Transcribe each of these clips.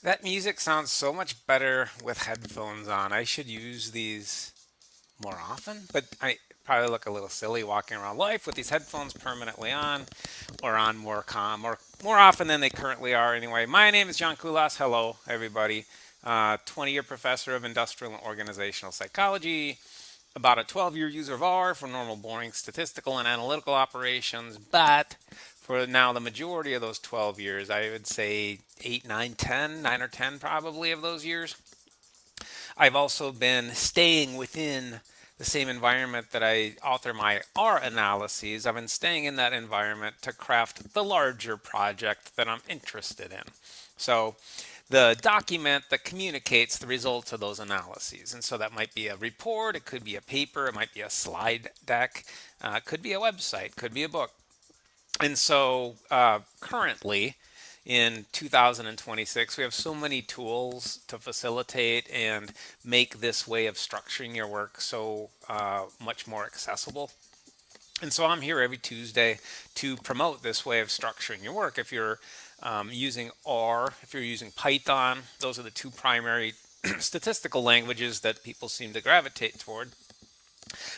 That music sounds so much better with headphones on. I should use these more often, but I probably look a little silly walking around life with these headphones permanently on or on more often than they currently are anyway. My name is John Kulas. Hello, everybody. 20-year professor of industrial and organizational psychology, about a 12-year user of R for normal, boring statistical and analytical operations, but for now the majority of those 12 years, I would say 8, 9, 10, 9 or 10 probably of those years, I've also been staying within the same environment that I author my R analyses. I've been staying in that environment to craft the larger project that I'm interested in. So the document that communicates the results of those analyses. And so that might be a report, it could be a paper, it might be a slide deck, it could be a website, could be a book. And so currently in 2026, we have so many tools to facilitate and make this way of structuring your work so much more accessible. And so I'm here every Tuesday to promote this way of structuring your work. If you're using R, if you're using Python, those are the two primary statistical languages that people seem to gravitate toward.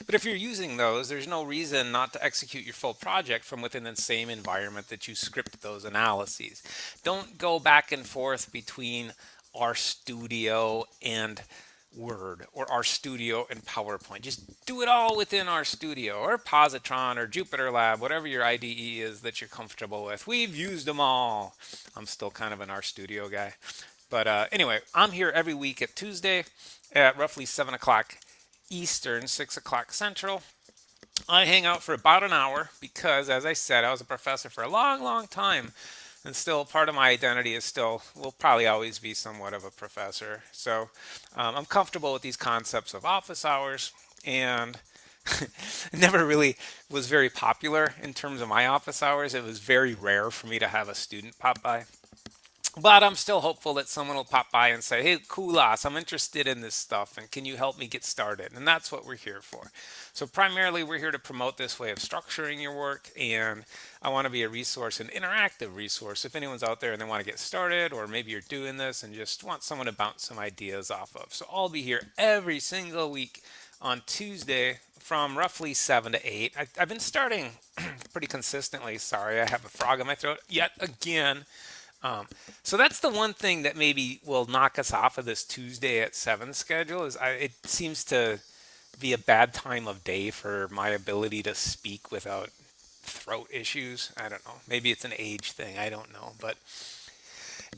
But if you're using those, there's no reason not to execute your full project from within the same environment that you script those analyses. Don't go back and forth between RStudio and Word or RStudio and PowerPoint. Just do it all within RStudio or Positron or Jupyter Lab, whatever your IDE is that you're comfortable with. We've used them all. I'm still kind of an RStudio guy. But anyway, I'm here every week at Tuesday at roughly 7 o'clock Eastern, 6 o'clock Central. I hang out for about an hour because, as I said, I was a professor for a long, long time. And still, part of my identity is still, will probably always be somewhat of a professor. So I'm comfortable with these concepts of office hours, and it never really was very popular in terms of my office hours. It was very rare for me to have a student pop by. But I'm still hopeful that someone will pop by and say, hey, Kulas, I'm interested in this stuff, and can you help me get started? And that's what we're here for. So primarily, we're here to promote this way of structuring your work, and I want to be a resource, an interactive resource. If anyone's out there and they want to get started, or maybe you're doing this and just want someone to bounce some ideas off of. So I'll be here every single week on Tuesday from roughly 7 to 8. I've been starting pretty consistently. Sorry, I have a frog in my throat yet again. So that's the one thing that maybe will knock us off of this Tuesday at 7 schedule is it seems to be a bad time of day for my ability to speak without throat issues. I don't know. Maybe it's an age thing. I don't know. But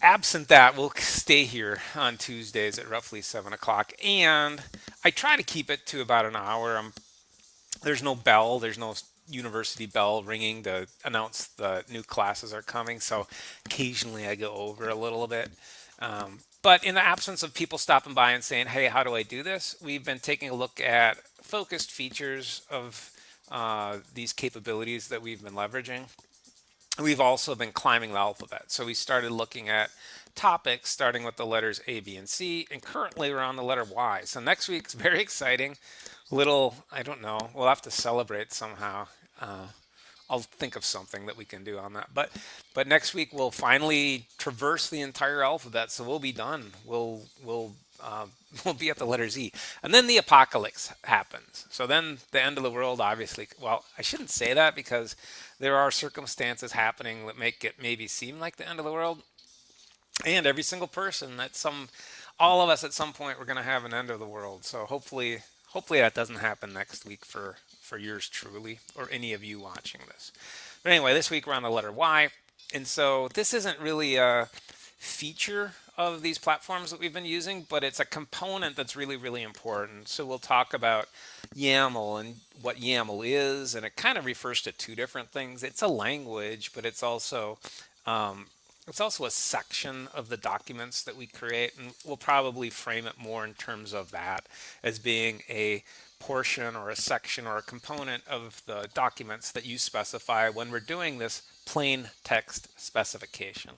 absent that, we'll stay here on Tuesdays at roughly 7 o'clock. And I try to keep it to about an hour. There's no bell. There's no university bell ringing to announce the new classes are coming. So occasionally I go over a little bit. But in the absence of people stopping by and saying, hey, how do I do this? We've been taking a look at focused features of these capabilities that we've been leveraging. We've also been climbing the alphabet. So we started looking at topics starting with the letters A, B, and C, and currently we're on the letter Y. So next week's very exciting. Little, I don't know, we'll have to celebrate somehow. I'll think of something that we can do on that. But next week we'll finally traverse the entire alphabet, so we'll be done. We'll be at the letter Z, and then the apocalypse happens. So then the end of the world, obviously. Well, I shouldn't say that because there are circumstances happening that make it maybe seem like the end of the world. And every single person all of us at some point, we're going to have an end of the world. So hopefully that doesn't happen next week for yours truly or any of you watching this. But anyway, this week we're on the letter Y. And so this isn't really a feature of these platforms that we've been using, but it's a component that's really, really important. So we'll talk about YAML and what YAML is, and it kind of refers to two different things. It's a language, but it's also a section of the documents that we create, and we'll probably frame it more in terms of that as being a portion or a section or a component of the documents that you specify when we're doing this plain text specification,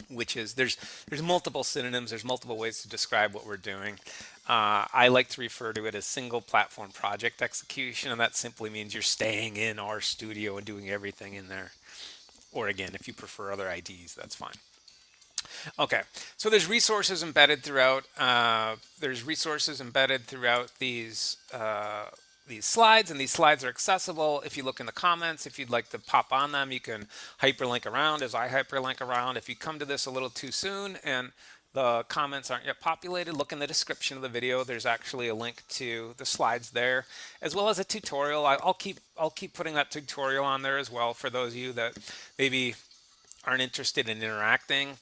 which is there's multiple synonyms, there's multiple ways to describe what we're doing. I like to refer to it as single platform project execution, and that simply means you're staying in RStudio and doing everything in there. Or again, if you prefer other IDs, that's fine. Okay, so there's resources embedded throughout. These slides, and these slides are accessible. If you look in the comments, if you'd like to pop on them, you can hyperlink around as I hyperlink around. If you come to this a little too soon and the comments aren't yet populated, look in the description of the video. There's actually a link to the slides there, as well as a tutorial. I'll keep putting that tutorial on there as well for those of you that maybe aren't interested in interacting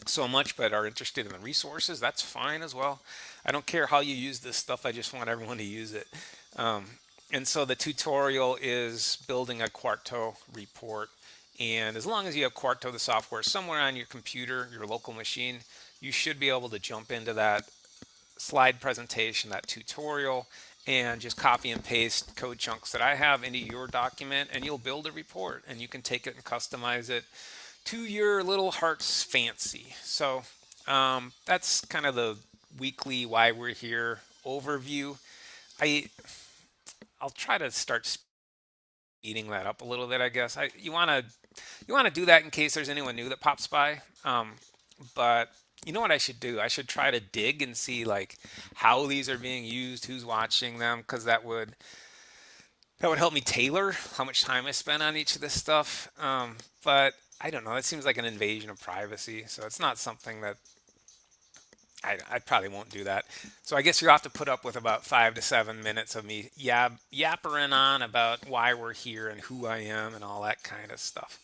so much but are interested in the resources. That's fine as well. I don't care how you use this stuff. I just want everyone to use it. And so the tutorial is building a Quarto report. And as long as you have Quarto, the software, somewhere on your computer, your local machine, you should be able to jump into that slide presentation, that tutorial, and just copy and paste code chunks that I have into your document, and you'll build a report, and you can take it and customize it to your little heart's fancy. So that's kind of the weekly why we're here overview. I'll try to start speeding that up a little bit, I guess. You want to do that in case there's anyone new that pops by. But you know what I should do? I should try to dig and see like how these are being used, who's watching them, because that would help me tailor how much time I spend on each of this stuff. But I don't know. That seems like an invasion of privacy, so it's not something that I probably won't do that. So I guess you'll have to put up with about 5 to 7 minutes of me yappering on about why we're here and who I am and all that kind of stuff.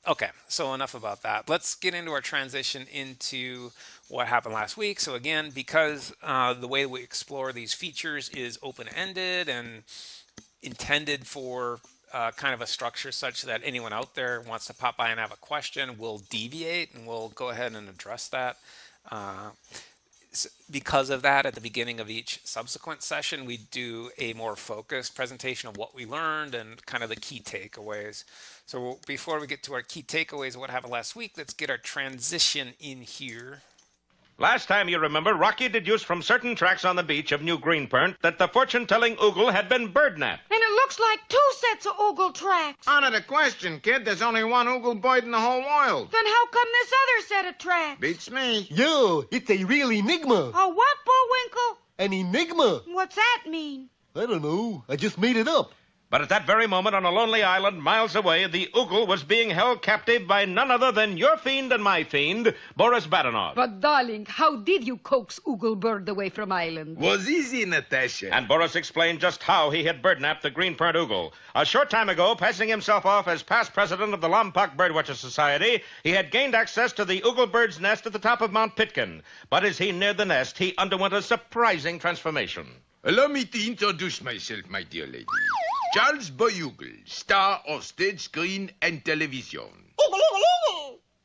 Okay, so enough about that. Let's get into our transition into what happened last week. So again, because the way we explore these features is open-ended and intended for kind of a structure such that anyone out there wants to pop by and have a question, we'll deviate and we'll go ahead and address that. Because of that, at the beginning of each subsequent session, we do a more focused presentation of what we learned and kind of the key takeaways. So before we get to our key takeaways of what happened last week, let's get our transition in here. Last time, you remember, Rocky deduced from certain tracks on the beach of New Greenpoint that the fortune-telling Oogle had been birdnapped. And it looks like 2 sets of Oogle tracks. Out of the question, kid. There's only one Oogle Boyd in the whole world. Then how come this other set of tracks? Beats me. Yo, it's a real enigma. A what, Bullwinkle? An enigma. What's that mean? I don't know. I just made it up. But at that very moment, on a lonely island miles away, the Oogle was being held captive by none other than your fiend and my fiend, Boris Badenov. But, darling, how did you coax Oogle Bird away from island? Was easy, Natasha. And Boris explained just how he had birdnapped the Greenpoint Oogle. A short time ago, passing himself off as past president of the Lompoc Birdwatcher Society, he had gained access to the Oogle Bird's nest at the top of Mount Pitkin. But as he neared the nest, he underwent a surprising transformation. Allow me to introduce myself, my dear lady. Charles Boyoogle, star of stage, screen, and television.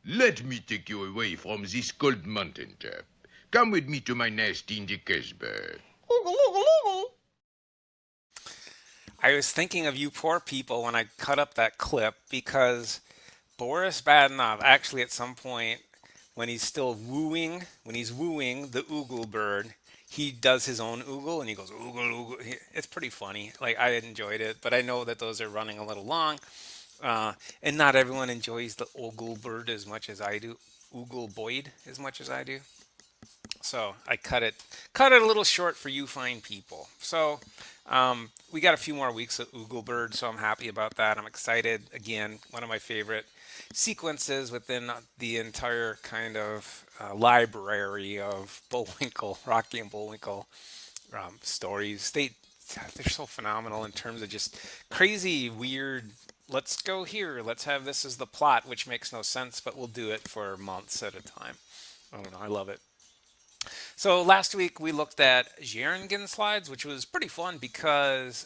Let me take you away from this cold mountain top. Come with me to my nest in the Casbah. I was thinking of you poor people when I cut up that clip because Boris Badenov actually at some point when he's wooing the Oogle bird, he does his own Oogle and he goes Oogle, Oogle. It's pretty funny. Like I enjoyed it, but I know that those are running a little long. And not everyone enjoys the Oogle bird as much as I do, Oogle Boyd as much as I do. So I cut it a little short for you fine people. So we got a few more weeks of Oogle bird, so I'm happy about that. I'm excited. Again, one of my favorite sequences within the entire kind of library of Bullwinkle, Rocky and Bullwinkle stories. They're so phenomenal in terms of just crazy, weird, let's go here, let's have this as the plot, which makes no sense, but we'll do it for months at a time. I don't know, I love it. So last week we looked at Xaringan slides, which was pretty fun because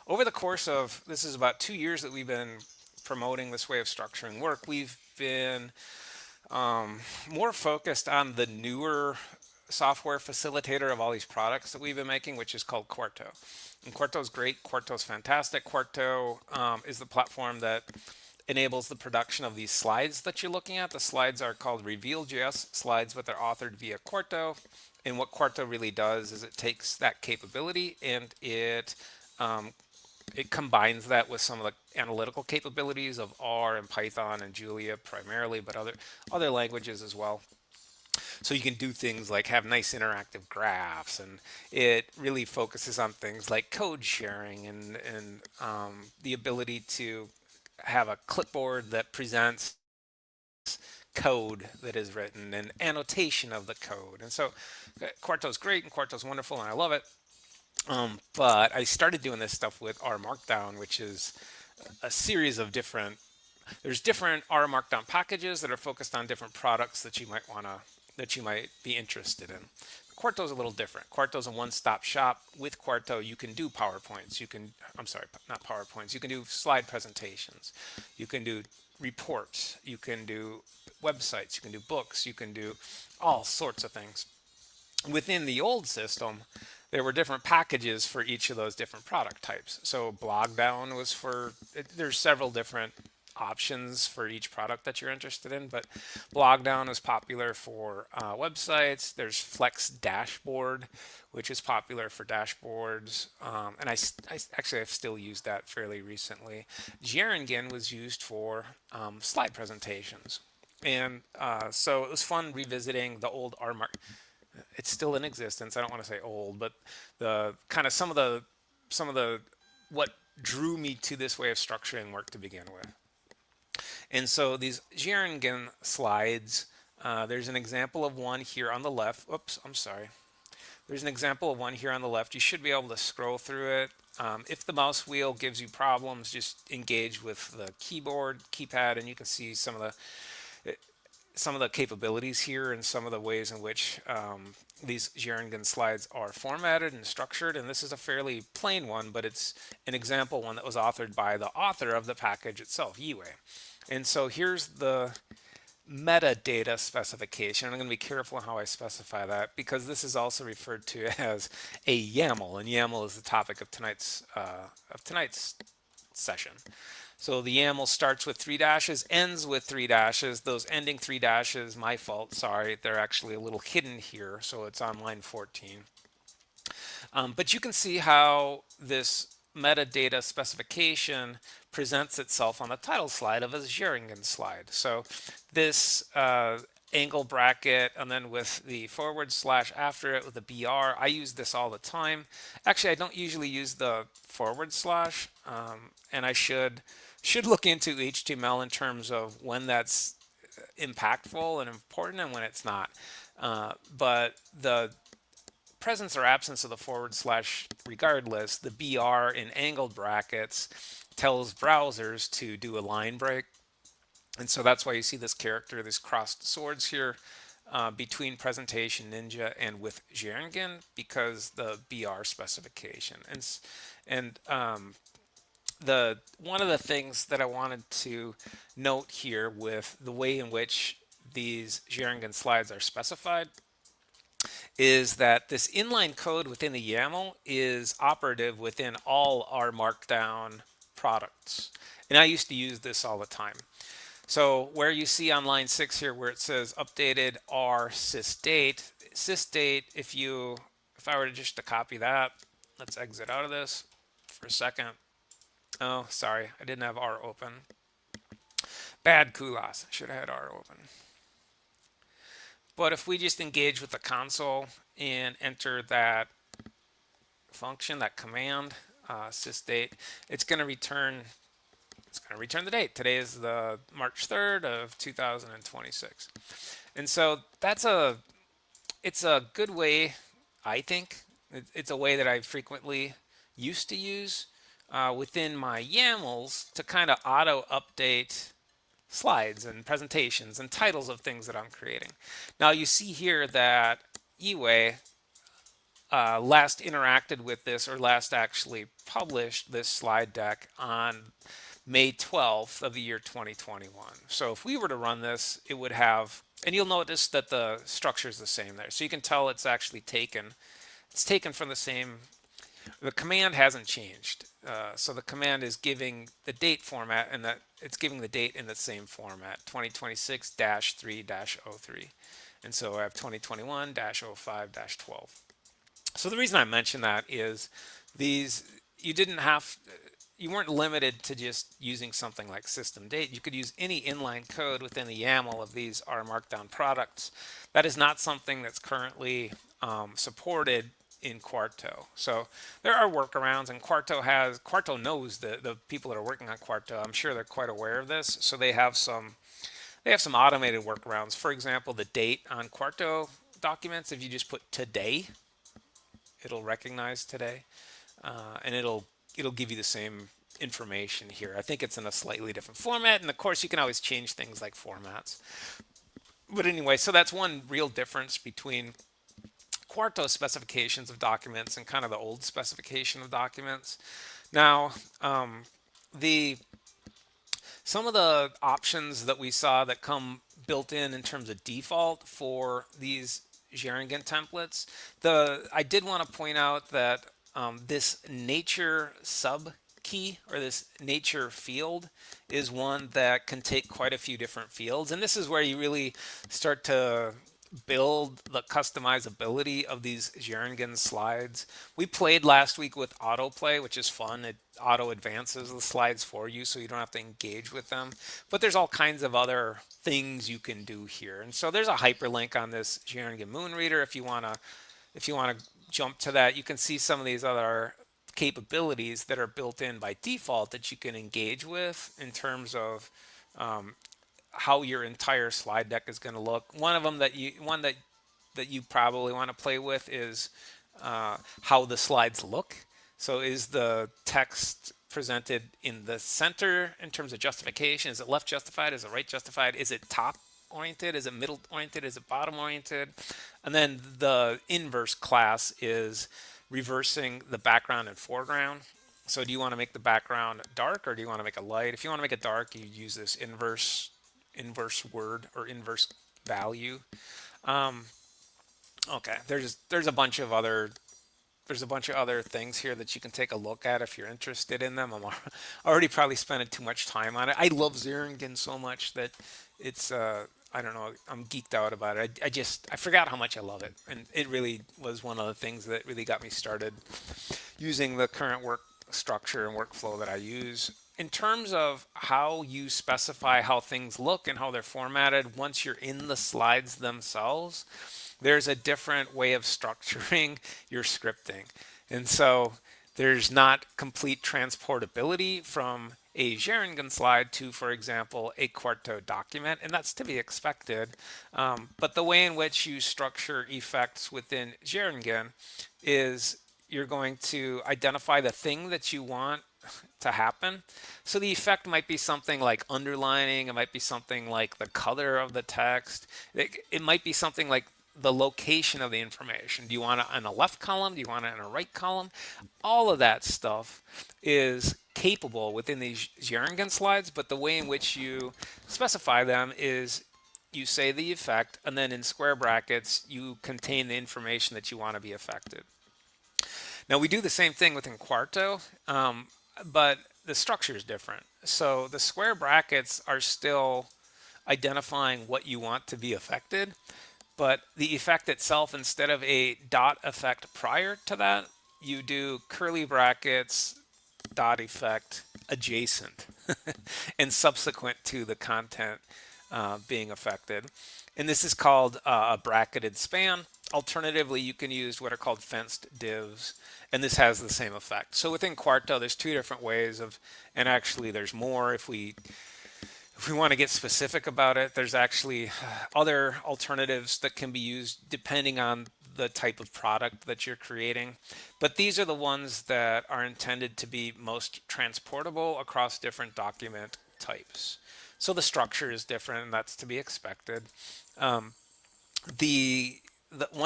over the course of, this is about 2 years that we've been promoting this way of structuring work, we've been more focused on the newer software facilitator of all these products that we've been making, which is called Quarto. And Quarto's great. Quarto's fantastic. Quarto is the platform that enables the production of these slides that you're looking at. The slides are called RevealJS slides, but they're authored via Quarto. And what Quarto really does is it takes that capability and it combines that with some of the analytical capabilities of R and Python and Julia primarily, but other languages as well. So you can do things like have nice interactive graphs, and it really focuses on things like code sharing and the ability to have a clipboard that presents code that is written and annotation of the code. And so Quarto's great and Quarto's wonderful and I love it. But I started doing this stuff with R Markdown, which is a series of there's different R Markdown packages that are focused on different products that you might be interested in. Quarto's a little different. Quarto's a one-stop shop. With Quarto, you can do PowerPoints. You can do slide presentations. You can do reports. You can do websites. You can do books. You can do all sorts of things. Within the old system, there were different packages for each of those different product types. So Blogdown was there's several different options for each product that you're interested in, but Blogdown is popular for websites. There's Flex Dashboard, which is popular for dashboards, and I've still used that fairly recently. Xaringan was used for slide presentations, and so it was fun revisiting the old RMark. It's still in existence. I don't want to say old, but the kind of some of the what drew me to this way of structuring work to begin with. And so these Xaringan slides, there's an example of one here on the left. Oops, I'm sorry. There's an example of one here on the left. You should be able to scroll through it. If the mouse wheel gives you problems, just engage with the keypad, and you can see some of the capabilities here and some of the ways in which these Xaringan slides are formatted and structured, and this is a fairly plain one, but it's an example one that was authored by the author of the package itself, Yiwei. And so here's the metadata specification. I'm going to be careful how I specify that because this is also referred to as a YAML, and YAML is the topic of tonight's session. So the YAML starts with 3 dashes, ends with 3 dashes. Those ending 3 dashes, my fault, sorry, they're actually a little hidden here, so it's on line 14. But you can see how this metadata specification presents itself on the title slide of a Xaringan slide. So this angle bracket and then with the / after it with the BR, I use this all the time. Actually, I don't usually use the / and I should look into HTML in terms of when that's impactful and important and when it's not. But the presence or absence of the / regardless, the BR in angled brackets tells browsers to do a line break. And so that's why you see this character, these crossed swords here between Presentation Ninja and with Xaringan because the BR specification. And one of the things that I wanted to note here with the way in which these Xaringan slides are specified is that this inline code within the YAML is operative within all our markdown products. And I used to use this all the time. So where you see on line 6 here where it says updated r sysdate, if I were to just to copy that, let's exit out of this for a second. Oh, sorry, I didn't have R open. Bad kulas, should have had R open. But if we just engage with the console and enter that function, that command, sysdate, it's going to return the date. Today is the March 3rd of 2026. And so it's a good way, I think. It's a way that I frequently used to use within my YAMLs to kind of auto update slides and presentations and titles of things that I'm creating. Now you see here that Yiwei last interacted with this or last actually published this slide deck on May 12th of the year 2021. So if we were to run this, it would have, and you'll notice that the structure is the same there. So you can tell it's actually taken. It's taken from the same, the command hasn't changed. So the command is giving the date format and that it's giving the date in the same format, 2026-3-03. And so I have 2021-05-12. So the reason I mention that is you weren't limited to just using something like system date. You could use any inline code within the YAML of these R Markdown products. That is not something that's currently supported in Quarto. So there are workarounds, and Quarto knows the people that are working on Quarto. I'm sure they're quite aware of this. So they have some automated workarounds. For example, the date on Quarto documents, if you just put today, it'll recognize today, and it'll give you the same information here. I think it's in a slightly different format, and of course you can always change things like formats. But anyway, so that's one real difference between Quarto specifications of documents and kind of the old specification of documents. Now, some of the options that we saw that come built in terms of default for these Xaringan templates, I did want to point out that this nature sub key or this nature field is one that can take quite a few different fields, and this is where you really start to build the customizability of these Xaringan slides. We played last week with autoplay, which is fun. It auto advances the slides for you so you don't have to engage with them. But there's all kinds of other things you can do here. And so there's a hyperlink on this Xaringan Moon Reader. If you want to jump to that, you can see some of these other capabilities that are built in by default that you can engage with in terms of how your entire slide deck is going to look. One of them that you probably want to play with is how the slides look. So is the text presented in the center in terms of justification? Is it left justified? Is it right justified? Is it top oriented? Is it middle oriented? Is it bottom oriented? And then the inverse class is reversing the background and foreground. So do you want to make the background dark or do you want to make it light? If you want to make it dark, you use this inverse word or inverse value. Okay, there's a bunch of other things here that you can take a look at if you're interested in them. I'm already probably spending too much time on it. I love Xaringan so much that it's I don't know, I'm geeked out about it. I forgot how much I love it, and it really was one of the things that really got me started using the current work structure and workflow that I use. In terms of how you specify how things look and how they're formatted, once you're in the slides themselves, there's a different way of structuring your scripting. And so there's not complete transportability from a Xaringan slide to, for example, a Quarto document, and that's to be expected. But the way in which you structure effects within Xaringan is you're going to identify the thing that you want to happen. So the effect might be something like underlining, it might be something like the color of the text, it might be something like the location of the information. Do you want it in a left column? Do you want it in a right column? All of that stuff is capable within these Xaringan slides, but the way in which you specify them is you say the effect, and then in square brackets, you contain the information that you want to be affected. Now we do the same thing within Quarto, but the structure is different. So the square brackets are still identifying what you want to be affected, but the effect itself, instead of a dot effect prior to that, you do curly brackets, dot effect adjacent and subsequent to the content being affected. And this is called a bracketed span. Alternatively, you can use what are called fenced divs, and this has the same effect. So within Quarto, there's two different ways of, and actually there's more if we want to get specific about it. There's actually other alternatives that can be used depending on the type of product that you're creating. But these are the ones that are intended to be most transportable across different document types. So the structure is different, and that's to be expected. One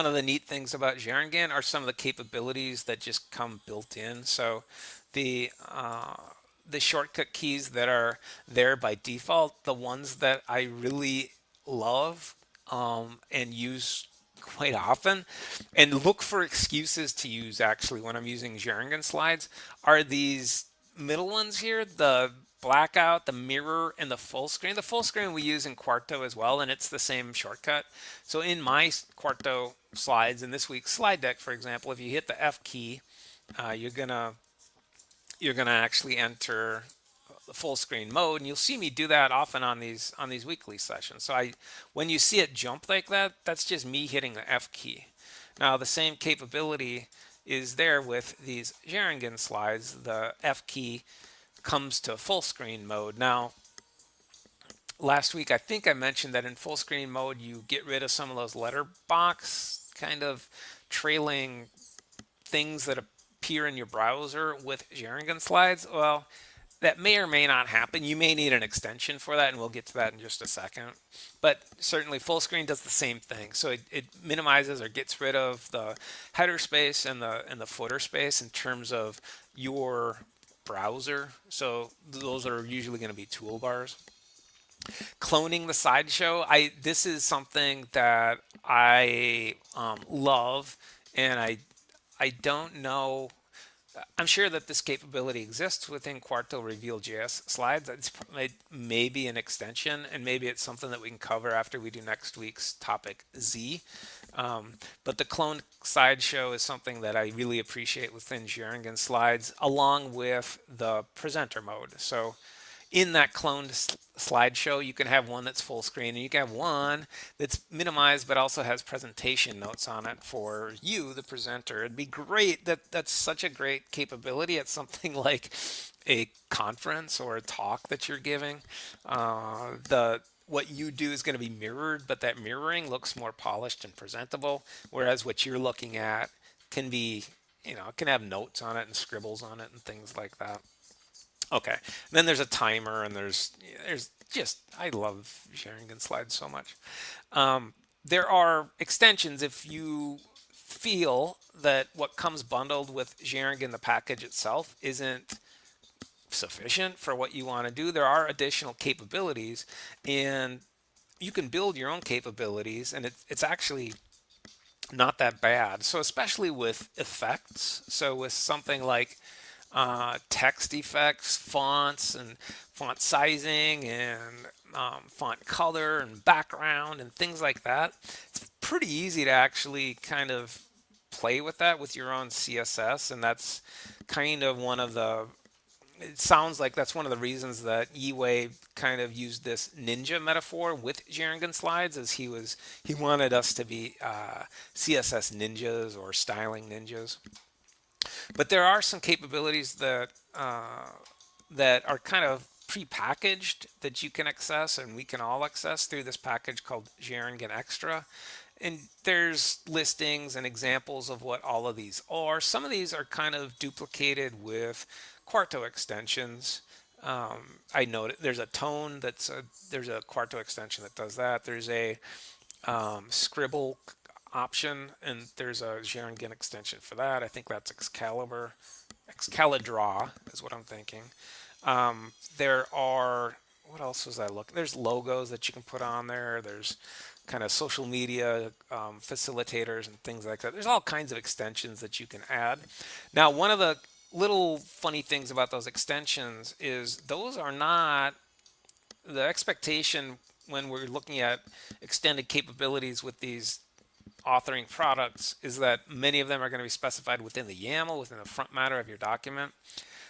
of the neat things about Xaringan are some of the capabilities that just come built in. So the shortcut keys that are there by default, the ones that I really love and use quite often and look for excuses to use actually when I'm using Xaringan slides, are these middle ones here, the blackout, the mirror, and the full screen. The full screen we use in Quarto as well, and it's the same shortcut. So in my Quarto slides, in this week's slide deck, for example, if you hit the F key, you're gonna actually enter the full screen mode, and you'll see me do that often on these weekly sessions. So when you see it jump like that, that's just me hitting the F key. Now the same capability is there with these Xaringan slides. The F key comes to full screen mode. Now, last week I think I mentioned that in full screen mode you get rid of some of those letterbox kind of trailing things that appear in your browser with Xaringan slides. Well, that may or may not happen. You may need an extension for that, and we'll get to that in just a second. But certainly full screen does the same thing. So it minimizes or gets rid of the header space and the footer space in terms of your browser. So those are usually going to be toolbars. Cloning the sideshow, this is something that I love, and I don't know. I'm sure that this capability exists within Quarto RevealJS slides. It may be an extension, and maybe it's something that we can cover after we do next week's topic Z. But the cloned sideshow is something that I really appreciate within Xaringan slides, along with the presenter mode. So in that cloned slideshow, you can have one that's full screen, and you can have one that's minimized but also has presentation notes on it for you, the presenter. It'd be great. That's such a great capability at something like a conference or a talk that you're giving. What you do is going to be mirrored, but that mirroring looks more polished and presentable, whereas what you're looking at can be, it can have notes on it and scribbles on it and things like that. Okay. Then there's a timer, and there's just, I love Xaringan slides so much. There are extensions if you feel that what comes bundled with Xaringan, the package itself, isn't sufficient for what you want to do. There are additional capabilities, and you can build your own capabilities, and it's actually not that bad. So especially with effects, so with something like text effects, fonts, and font sizing, and font color, and background, and things like that, it's pretty easy to actually kind of play with that with your own CSS, and that's kind of one of the, it sounds like that's one of the reasons that Yiwei kind of used this ninja metaphor with Xaringan slides, is he wanted us to be CSS ninjas or styling ninjas. But there are some capabilities that that are kind of pre-packaged that you can access, and we can all access through this package called Xaringan Extra. And there's listings and examples of what all of these are. Some of these are kind of duplicated with Quarto extensions. I noted there's a tone there's a Quarto extension that does that. There's a scribble option, and there's a Xaringan extension for that. I think that's Excalibur. Excalidraw is what I'm thinking. There are, what else was I looking? There's logos that you can put on there. There's kind of social media facilitators and things like that. There's all kinds of extensions that you can add. Now, one of the little funny things about those extensions is those are not the expectation when we're looking at extended capabilities with these authoring products, is that many of them are going to be specified within the YAML, within the front matter of your document.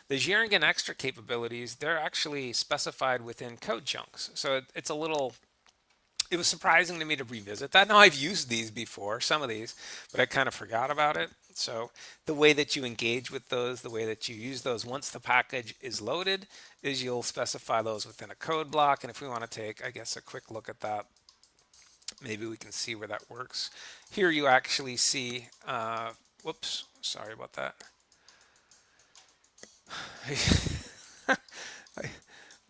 The Xaringan Extra capabilities, they're actually specified within code chunks. So it's a little, it was surprising to me to revisit that. Now, I've used these before, some of these, but I kind of forgot about it. So the way that you engage with those, the way that you use those once the package is loaded, is you'll specify those within a code block. And if we want to take, I guess, a quick look at that, maybe we can see where that works. Here you actually see, whoops, sorry about that.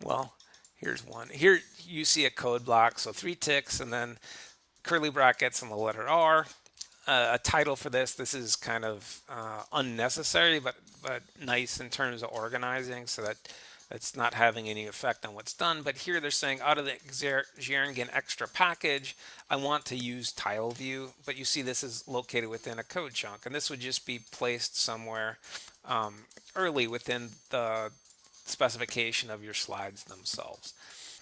Well, here's one. Here you see a code block, so 3 ticks and then curly brackets and the letter R. A title for this. This is kind of unnecessary, but nice in terms of organizing, so that it's not having any effect on what's done. But here they're saying, out of the Xaringan Extra package, I want to use tile view, but you see this is located within a code chunk, and this would just be placed somewhere early within the specification of your slides themselves.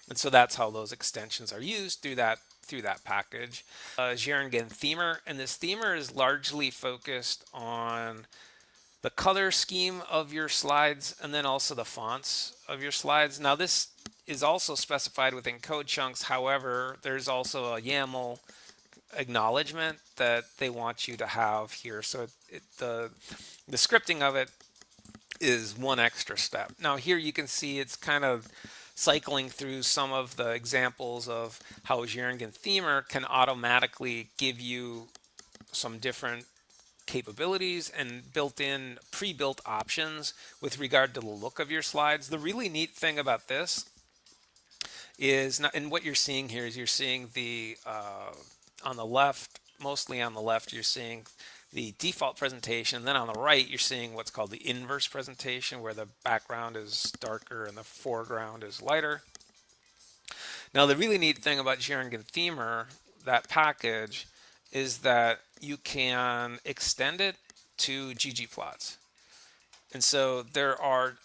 And so that's how those extensions are used through that package. Xaringan themer, and this themer is largely focused on the color scheme of your slides, and then also the fonts of your slides. Now, this is also specified within code chunks. However, there's also a YAML acknowledgement that they want you to have here. So the scripting of it is one extra step. Now, here you can see it's kind of cycling through some of the examples of how Xaringan themer can automatically give you some different capabilities and built-in pre-built options with regard to the look of your slides. The really neat thing about this is, and what you're seeing here is you're seeing the on the left, mostly on the left, you're seeing the default presentation. Then on the right, you're seeing what's called the inverse presentation, where the background is darker and the foreground is lighter. Now, the really neat thing about Xaringan themer, that is that you can extend it to ggplots. And so there's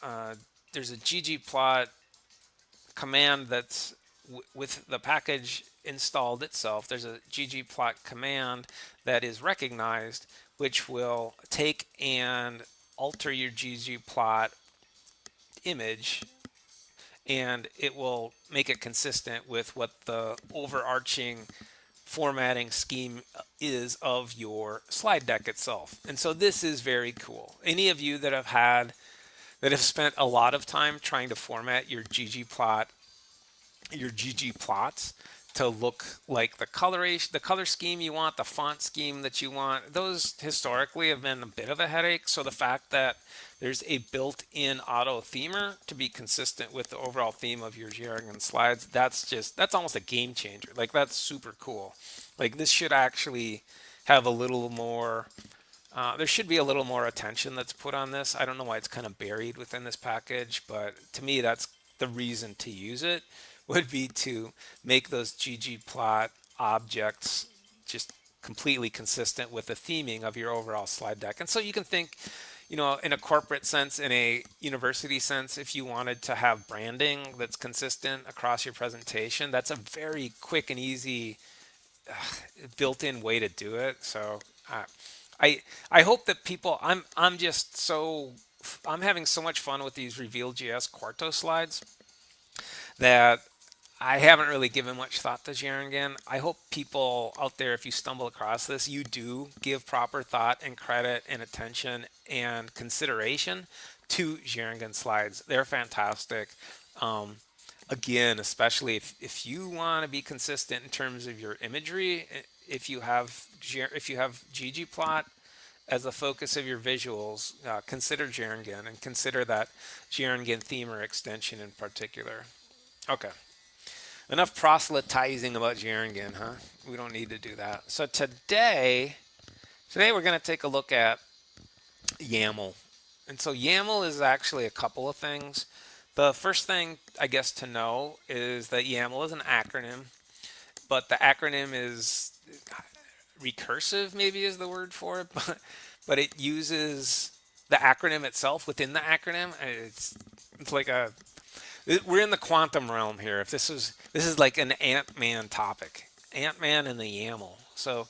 a ggplot command that's with the package installed itself. There's a ggplot command that is recognized, which will take and alter your ggplot image, and it will make it consistent with what the overarching formatting scheme is of your slide deck itself. And so this is very cool. Any of you that have spent a lot of time trying to format your ggplots to look like the coloration, the color scheme you want, the font scheme that you want. Those historically have been a bit of a headache. So the fact that there's a built-in auto themer to be consistent with the overall theme of your Xaringan slides, that's almost a game changer. Like that's super cool. Like this should actually have a little more, there should be a little more attention that's put on this. I don't know why it's kind of buried within this package, but to me, that's the reason to use it would be to make those ggplot objects just completely consistent with the theming of your overall slide deck. And so you can think, in a corporate sense, in a university sense, if you wanted to have branding that's consistent across your presentation, that's a very quick and easy built-in way to do it. So I hope that people, I'm having so much fun with these RevealJS Quarto slides that I haven't really given much thought to Xaringan. I hope people out there, if you stumble across this, you do give proper thought and credit and attention and consideration to Xaringan slides. They're fantastic. Again, especially if you want to be consistent in terms of your imagery, if you have ggplot as the focus of your visuals, consider Xaringan and consider that Xaringan themer extension in particular. Okay. Enough proselytizing about Xaringan, huh? We don't need to do that. So today we're going to take a look at YAML. And so YAML is actually a couple of things. The first thing, I guess, to know is that YAML is an acronym, but the acronym is recursive, maybe is the word for it, but it uses the acronym itself within the acronym. It's like we're in the quantum realm here. If this is like an Ant-Man topic, Ant-Man and the YAML. So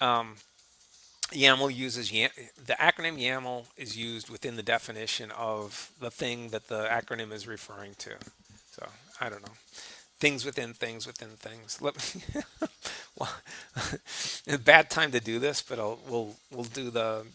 YAML uses the acronym YAML is used within the definition of the thing that the acronym is referring to. So I don't know, things within things within things. Well, a bad time to do this, but we'll do the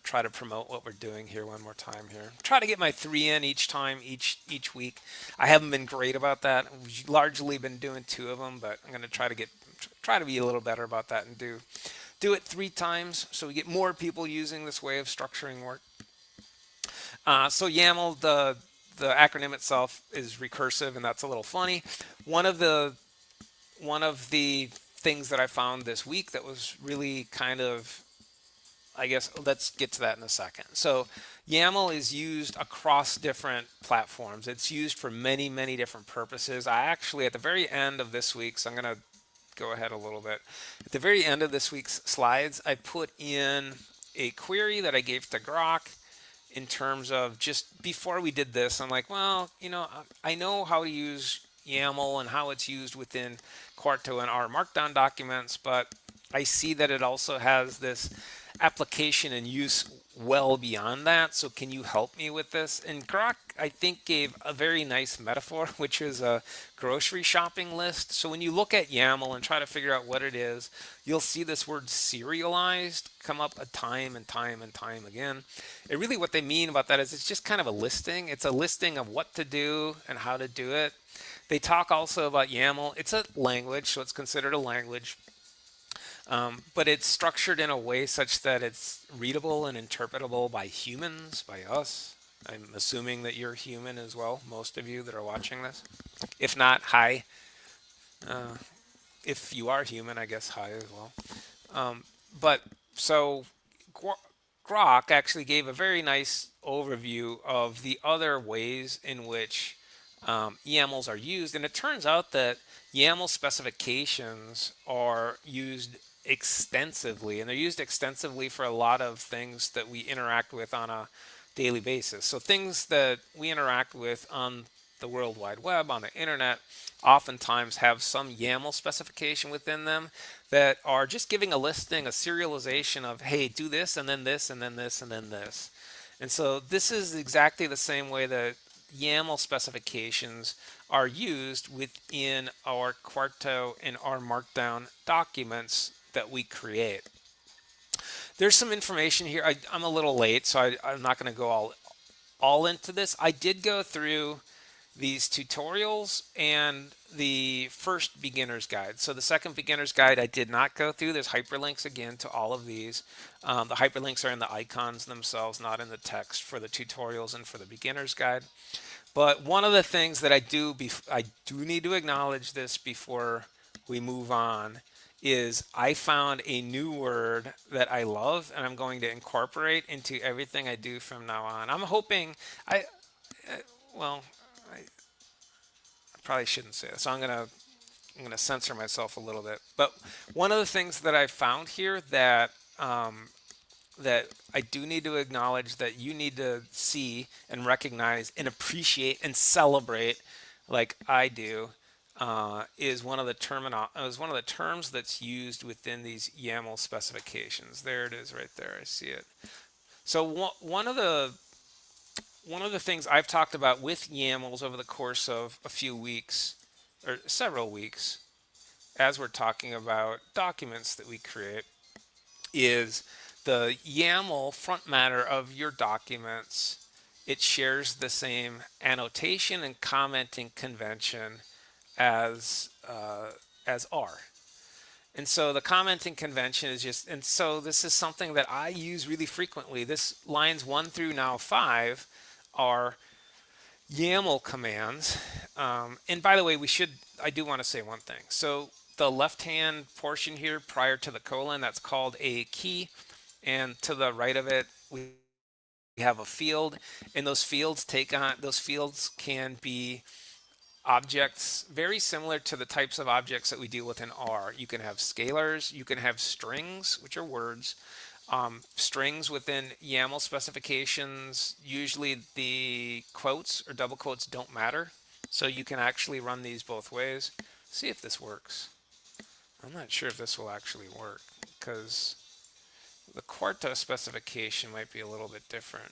try to promote what we're doing here one more time here. Try to get my 3 in each time, each week. I haven't been great about that. We've largely been doing 2 of them, but I'm going to try to be a little better about that and do it 3 times so we get more people using this way of structuring work. So YAML, the acronym itself is recursive, and that's a little funny. One of the things that I found this week that was really kind of, I guess, let's get to that in a second. So YAML is used across different platforms. It's used for many, many different purposes. I actually, at the very end of this week's, I'm going to go ahead a little bit. At the very end of this week's slides, I put in a query that I gave to Grok in terms of just before we did this. I'm like, well, I know how to use YAML and how it's used within Quarto and our markdown documents, but I see that it also has this application and use well beyond that. So can you help me with this? And Grok, I think, gave a very nice metaphor, which is a grocery shopping list. So when you look at YAML and try to figure out what it is, you'll see this word serialized come up a time and time and time again. And really what they mean about that is it's just kind of a listing. It's a listing of what to do and how to do it. They talk also about YAML. It's a language, so it's considered a language. But it's structured in a way such that it's readable and interpretable by humans, by us. I'm assuming that you're human as well, most of you that are watching this. If not, hi. If you are human, I guess hi as well. But so Grok actually gave a very nice overview of the other ways in which YAMLs are used. And it turns out that YAML specifications are used extensively, and they're used extensively for a lot of things that we interact with on a daily basis. So things that we interact with on the World Wide Web, on the internet, oftentimes have some YAML specification within them that are just giving a listing, a serialization of, hey, do this, and then this, and then this, and then this. And so this is exactly the same way that YAML specifications are used within our Quarto and our markdown documents that we create. There's some information here. I'm a little late, so I'm not going to go all into this. I did go through these tutorials and the first beginner's guide. So the second beginner's guide I did not go through. There's hyperlinks again to all of these. The hyperlinks are in the icons themselves, not in the text for the tutorials and for the beginner's guide. But one of the things that I do need to acknowledge this before we move on is I found a new word that I love and I'm going to incorporate into everything I do from now on. I'm hoping well, I probably shouldn't say this. So I'm gonna censor myself a little bit. But one of the things that I found here that that I do need to acknowledge that you need to see and recognize and appreciate and celebrate, like I do, is one of the terms that's used within these YAML specifications. There it is, right there. I see it. So one of the things I've talked about with YAMLs over the course of a few weeks or several weeks, as we're talking about documents that we create, is the YAML front matter of your documents. It shares the same annotation and commenting convention as R. And so the commenting convention is just, and so this is something that I use really frequently. This lines 1 through now 5 are YAML commands. And by the way, I do want to say one thing. So the left-hand portion here prior to the colon, that's called a key. And to the right of it, we have a field. And those fields can be objects very similar to the types of objects that we deal with in R. You can have scalars, you can have strings, which are words. Strings within YAML specifications, usually the quotes or double quotes don't matter. So you can actually run these both ways. See if this works. I'm not sure if this will actually work because the Quarto specification might be a little bit different.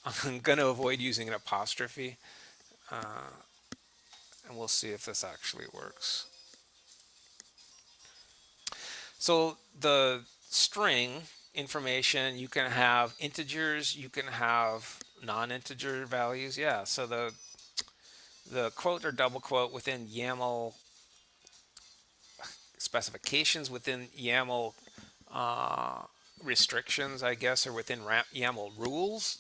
I'm going to avoid using an apostrophe, and we'll see if this actually works. So the string information, you can have integers, you can have non-integer values. Yeah, so the quote or double quote within YAML specifications, within YAML restrictions, I guess, or within YAML rules,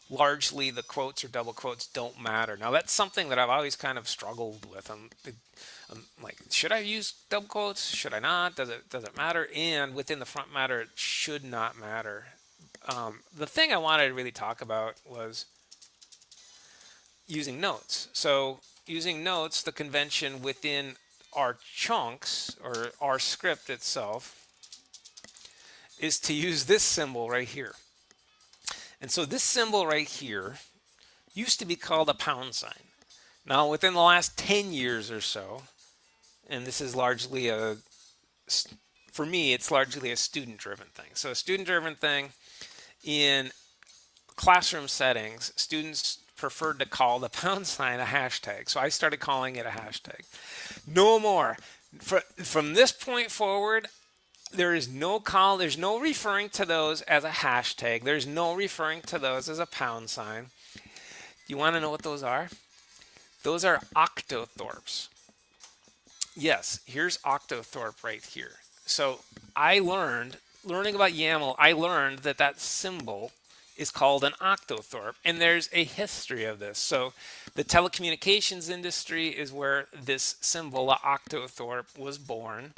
largely the quotes or double quotes don't matter. Now that's something that I've always kind of struggled with. I'm like, should I use double quotes? Should I not? Does it matter? And within the front matter, it should not matter. The thing I wanted to really talk about was using notes. So using notes, the convention within our chunks or our script itself is to use this symbol right here. And so this symbol right here used to be called a pound sign. Now within the last 10 years or so, and this is largely for me, it's largely a student-driven thing. So a student-driven thing in classroom settings, students preferred to call the pound sign a hashtag. So I started calling it a hashtag. No more. From this point forward, there's no referring to those as a hashtag. There's no referring to those as a pound sign. You want to know what those are? Those are Octothorpes. Yes, here's Octothorpe right here. So learning about YAML, I learned that symbol is called an Octothorpe, and there's a history of this. So the telecommunications industry is where this symbol, the Octothorpe, was born.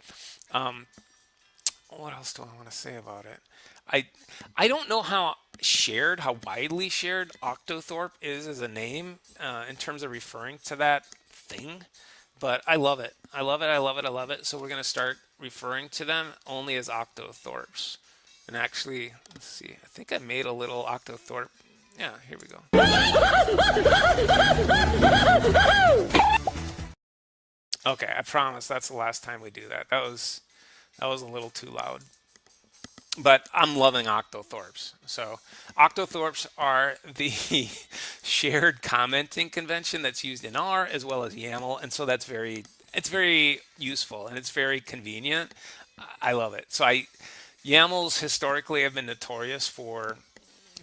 What else do I want to say about it? I don't know how widely shared Octothorpe is as a name in terms of referring to that thing, but I love it. I love it. I love it. I love it. So we're going to start referring to them only as Octothorpes. And actually, let's see. I think I made a little Octothorpe. Yeah, here we go. Okay, I promise that's the last time we do that. That was a little too loud. But I'm loving Octothorpes. So Octothorpes are the shared commenting convention that's used in R as well as YAML. And so it's very useful and it's very convenient. I love it. So YAMLs historically have been notorious for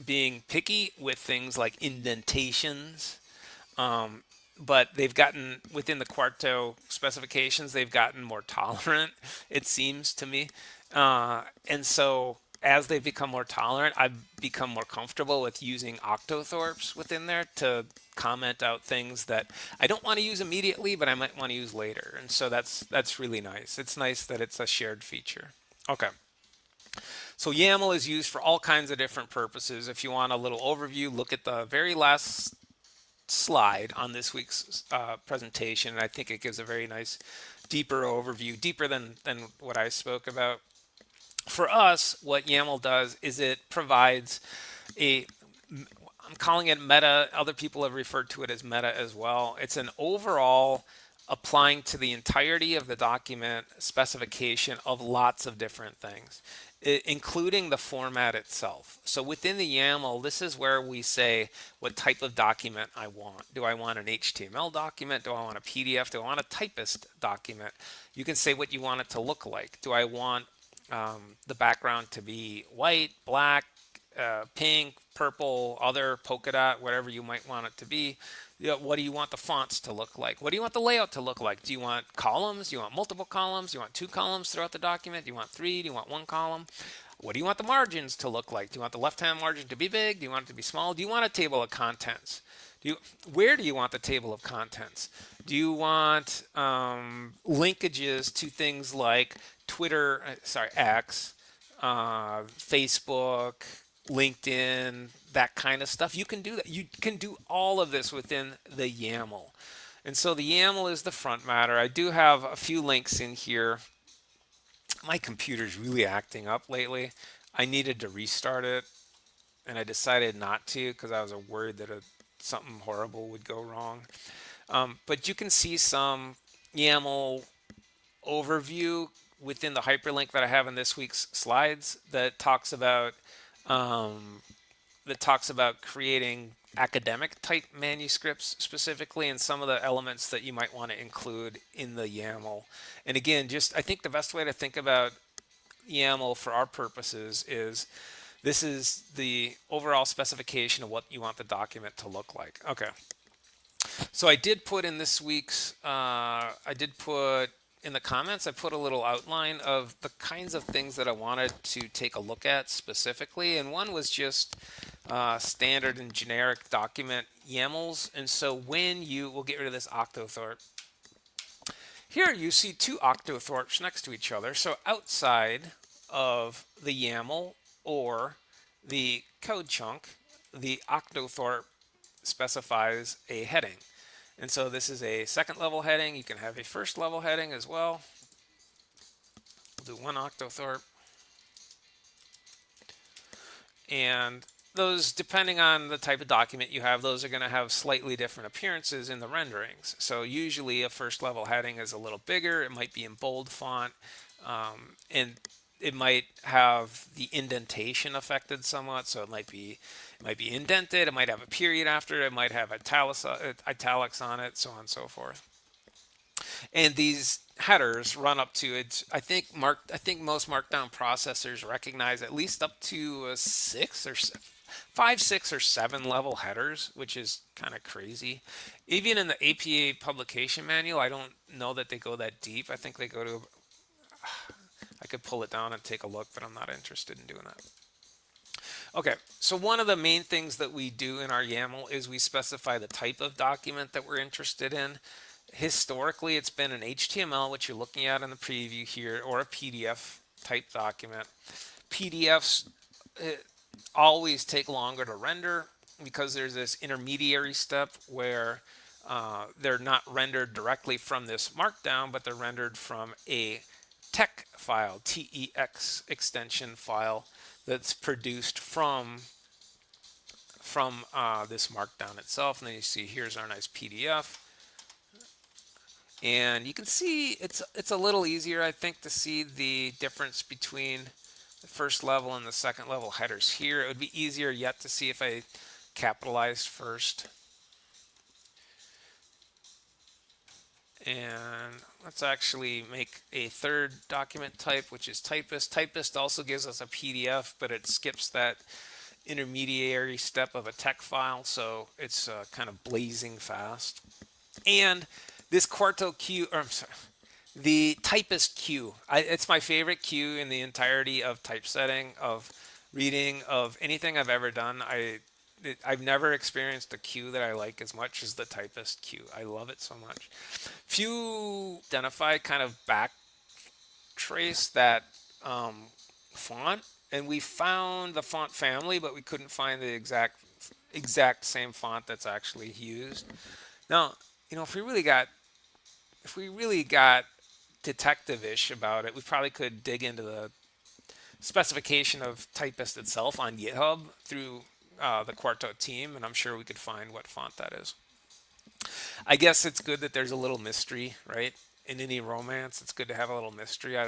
being picky with things like indentations. But they've gotten within the Quarto specifications, they've gotten more tolerant, it seems to me. And so as they've become more tolerant, I've become more comfortable with using Octothorpes within there to comment out things that I don't want to use immediately, but I might want to use later. And so that's really nice. It's nice that it's a shared feature. Okay. So YAML is used for all kinds of different purposes. If you want a little overview, look at the very last slide on this week's presentation. And I think it gives a very nice, deeper overview, deeper than what I spoke about. For us, what YAML does is it provides I'm calling it meta. Other people have referred to it as meta as well. It's an overall applying to the entirety of the document specification of lots of different things, including the format itself. So within the YAML, this is where we say what type of document I want. Do I want an HTML document? Do I want a PDF? Do I want a typist document? You can say what you want it to look like. Do I want the background to be white, black, pink, purple, other, polka dot, whatever you might want it to be? What do you want the fonts to look like? What do you want the layout to look like? Do you want columns? Do you want multiple columns? Do you want 2 columns throughout the document? Do you want 3? Do you want 1 column? What do you want the margins to look like? Do you want the left-hand margin to be big? Do you want it to be small? Do you want a table of contents? Where do you want the table of contents? Do you want linkages to things like Twitter, X, Facebook, LinkedIn, that kind of stuff? You can do that. You can do all of this within the YAML. And so the YAML is the front matter. I do have a few links in here. My computer's really acting up lately. I needed to restart it, and I decided not to because I was worried that something horrible would go wrong. But you can see some YAML overview within the hyperlink that I have in this week's slides that talks about creating academic type manuscripts specifically, and some of the elements that you might want to include in the YAML. And again, I think the best way to think about YAML for our purposes is this is the overall specification of what you want the document to look like. Okay. So I did put in this week's, in the comments, I put a little outline of the kinds of things that I wanted to take a look at specifically. And one was just standard and generic document YAMLs. And so we'll get rid of this Octothorpe. Here you see 2 Octothorpes next to each other. So outside of the YAML or the code chunk, the Octothorpe specifies a heading. And so this is a second level heading. You can have a first level heading as well. We'll do 1 Octothorpe. And those, depending on the type of document you have, those are going to have slightly different appearances in the renderings. So usually a first level heading is a little bigger. It might be in bold font. And it might have the indentation affected somewhat. So it might be indented. It might have a period after it. It might have italics on it, so on and so forth. And these headers run up to it. I think most Markdown processors recognize at least up to 5, 6, or 7 level headers, which is kind of crazy. Even in the APA publication manual, I don't know that they go that deep. I think they go to. I could pull it down and take a look, but I'm not interested in doing that. Okay, so one of the main things that we do in our YAML is we specify the type of document that we're interested in. Historically, it's been an HTML, which you're looking at in the preview here, or a PDF type document. PDFs always take longer to render because there's this intermediary step where they're not rendered directly from this Markdown, but they're rendered from a TEX file, TEX extension file that's produced from this Markdown itself. And then you see here's our nice PDF. And you can see it's a little easier, I think, to see the difference between the first level and the second level headers here. It would be easier yet to see if I capitalized first. And let's actually make a third document type, which is typist. Typist also gives us a PDF, but it skips that intermediary step of a tech file, so it's kind of blazing fast. And this Quarto queue, or I'm sorry, the typist queue, it's my favorite queue in the entirety of typesetting, of reading, of anything I've ever done. I've never experienced a queue that I like as much as the typist queue. I love it so much. Few identify kind of backtrace that font, and we found the font family, but we couldn't find the exact same font that's actually used. Now, if we really got detective-ish about it, we probably could dig into the specification of typist itself on GitHub through the Quarto team, and I'm sure we could find what font that is. I guess it's good that there's a little mystery, right? In any romance, it's good to have a little mystery.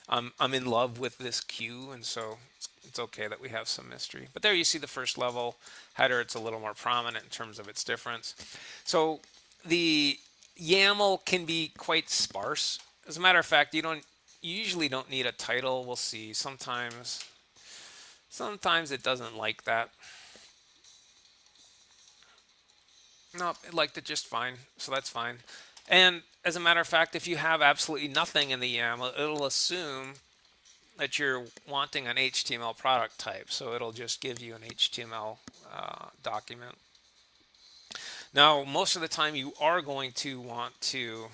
I'm in love with this queue, and so it's okay that we have some mystery. But there you see the first level header. It's a little more prominent in terms of its difference. So the YAML can be quite sparse. As a matter of fact, you usually don't need a title. We'll see. Sometimes it doesn't like that. No, it liked it just fine, so that's fine. And as a matter of fact, if you have absolutely nothing in the YAML, it'll assume that you're wanting an HTML product type, so it'll just give you an HTML document. Now, most of the time, you are going to want to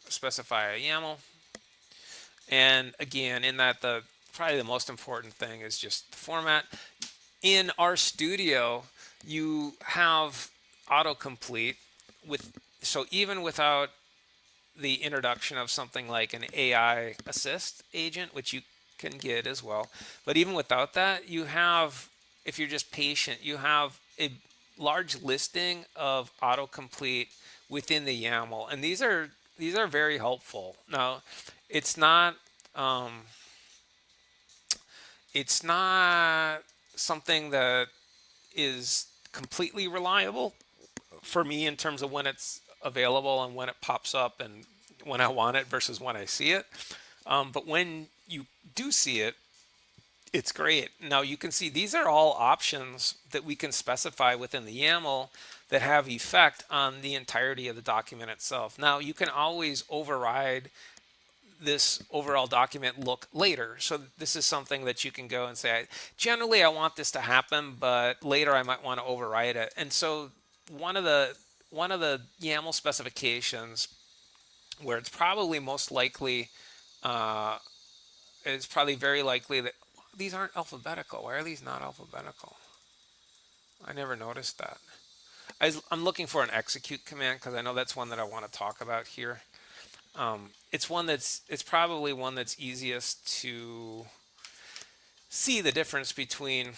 specify a YAML, and again, in that probably the most important thing is just the format. In RStudio, you have autocomplete so even without the introduction of something like an AI assist agent, which you can get as well, but even without that, you have, if you're just patient, you have a large listing of autocomplete within the YAML, and these are very helpful. Now, it's not something that is completely reliable for me in terms of when it's available and when it pops up and when I want it versus when I see it. But when you do see it, it's great. Now you can see these are all options that we can specify within the YAML that have effect on the entirety of the document itself. Now you can always override this overall document look later. So this is something that you can go and say, generally I want this to happen, but later I might want to override it. And so one of the YAML specifications where it's probably most likely, it's probably very likely that these aren't alphabetical. Why are these not alphabetical? I never noticed that. I'm looking for an execute command because I know that's one that I want to talk about here. It's probably one that's easiest to see the difference between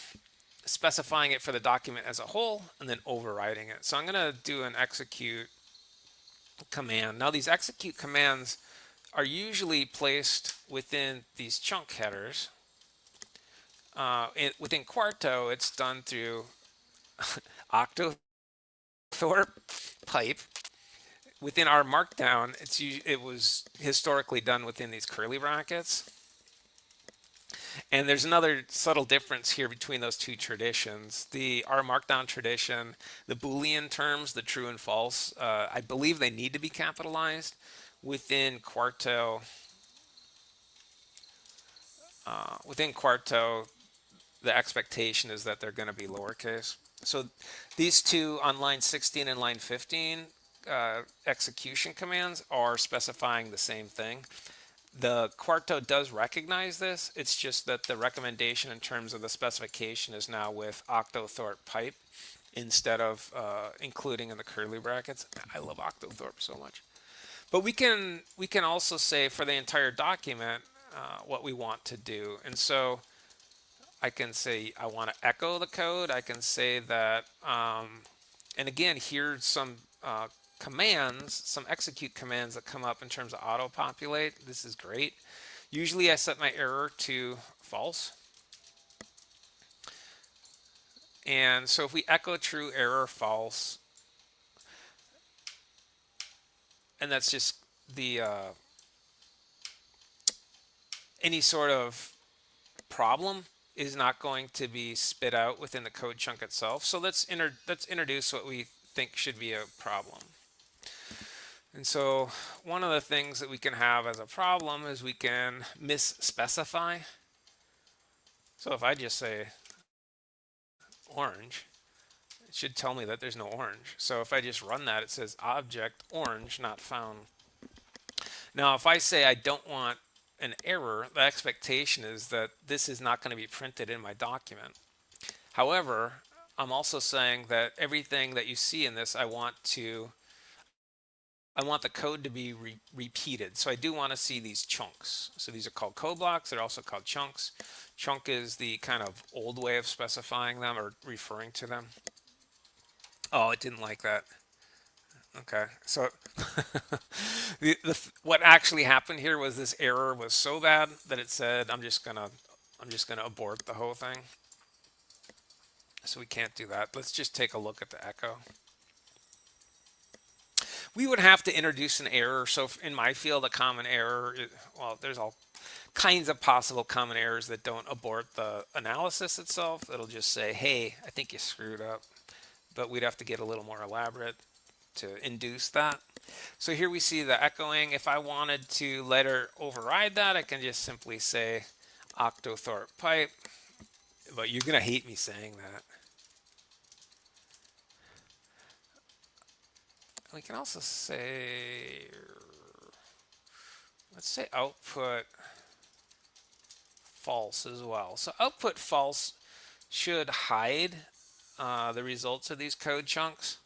specifying it for the document as a whole and then overriding it. So I'm going to do an execute command. Now these execute commands are usually placed within these chunk headers. Within Quarto, it's done through Octothorpes pipe. Within our markdown, it was historically done within these curly brackets. And there's another subtle difference here between those two traditions. Our markdown tradition, the Boolean terms, the true and false, I believe they need to be capitalized. Within Quarto, the expectation is that they're going to be lowercase. So these two on line 16 and line 15 execution commands are specifying the same thing. The Quarto does recognize this. It's just that the recommendation in terms of the specification is now with Octothorpe pipe instead of including in the curly brackets. I love Octothorpe so much. But we can also say for the entire document what we want to do. And so I can say I want to echo the code. I can say that, and again, here's some commands, some execute commands that come up in terms of auto populate. This is great. Usually I set my error to false. And so if we echo true, error, false, and that's just the any sort of problem is not going to be spit out within the code chunk itself. So let's introduce what we think should be a problem. And so one of the things that we can have as a problem is we can misspecify. So if I just say orange, it should tell me that there's no orange. So if I just run that, it says object orange not found. Now if I say I don't want an error, the expectation is that this is not going to be printed in my document. However, I'm also saying that everything that you see in this, I want the code to be repeated. So I do want to see these chunks. So these are called code blocks. They're also called chunks. Chunk is the kind of old way of specifying them or referring to them. Oh, it didn't like that. Okay, so what actually happened here was this error was so bad that it said I'm just gonna abort the whole thing. So we can't do that. Let's just take a look at the echo. We would have to introduce an error. So in my field, a common error, well, there's all kinds of possible common errors that don't abort the analysis itself. It'll just say, hey, I think you screwed up. But we'd have to get a little more elaborate to induce that. So here we see the echoing. If I wanted to later override that, I can just simply say Octothorpe pipe. But you're going to hate me saying that. We can also say, let's say output false as well. So output false should hide the results of these code chunks.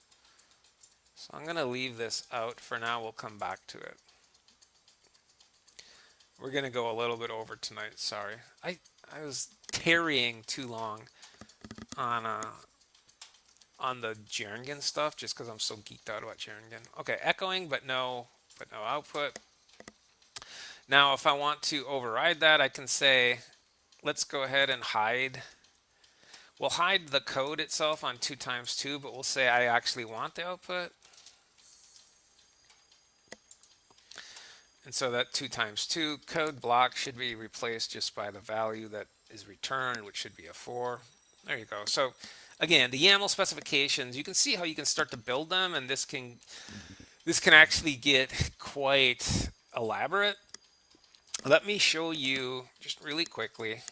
So I'm going to leave this out for now. We'll come back to it. We're going to go a little bit over tonight. Sorry. I was tarrying too long on the Xaringan stuff just because I'm so geeked out about Xaringan. Okay, echoing, but no output. Now, if I want to override that, I can say, let's go ahead and hide. We'll hide the code itself on 2 times 2, but we'll say I actually want the output. And so that 2 times 2 code block should be replaced just by the value that is returned, which should be a 4. There you go. So again, the YAML specifications, you can see how you can start to build them, and this can actually get quite elaborate. Let me show you just really quickly,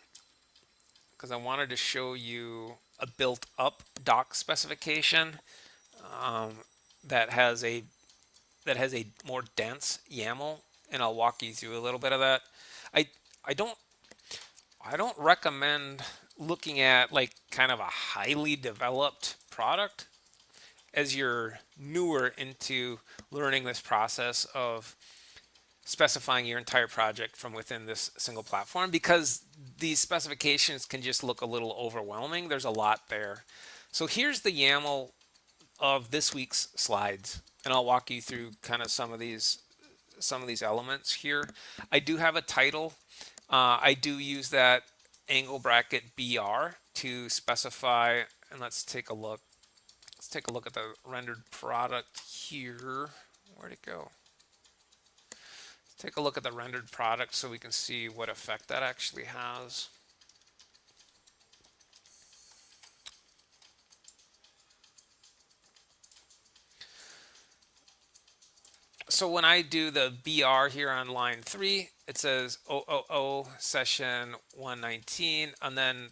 because I wanted to show you a built-up doc specification that has a more dense YAML, and I'll walk you through a little bit of that. I don't recommend looking at like kind of a highly developed product as you're newer into learning this process of specifying your entire project from within this single platform, because these specifications can just look a little overwhelming. There's a lot there. So here's the YAML of this week's slides, and I'll walk you through kind of some of these elements here. I do have a title. I do use that angle bracket BR to specify, and let's take a look. Let's take a look at the rendered product here. Where'd it go? Let's take a look at the rendered product so we can see what effect that actually has. So when I do the BR here on line 3, it says 000 session 119, and then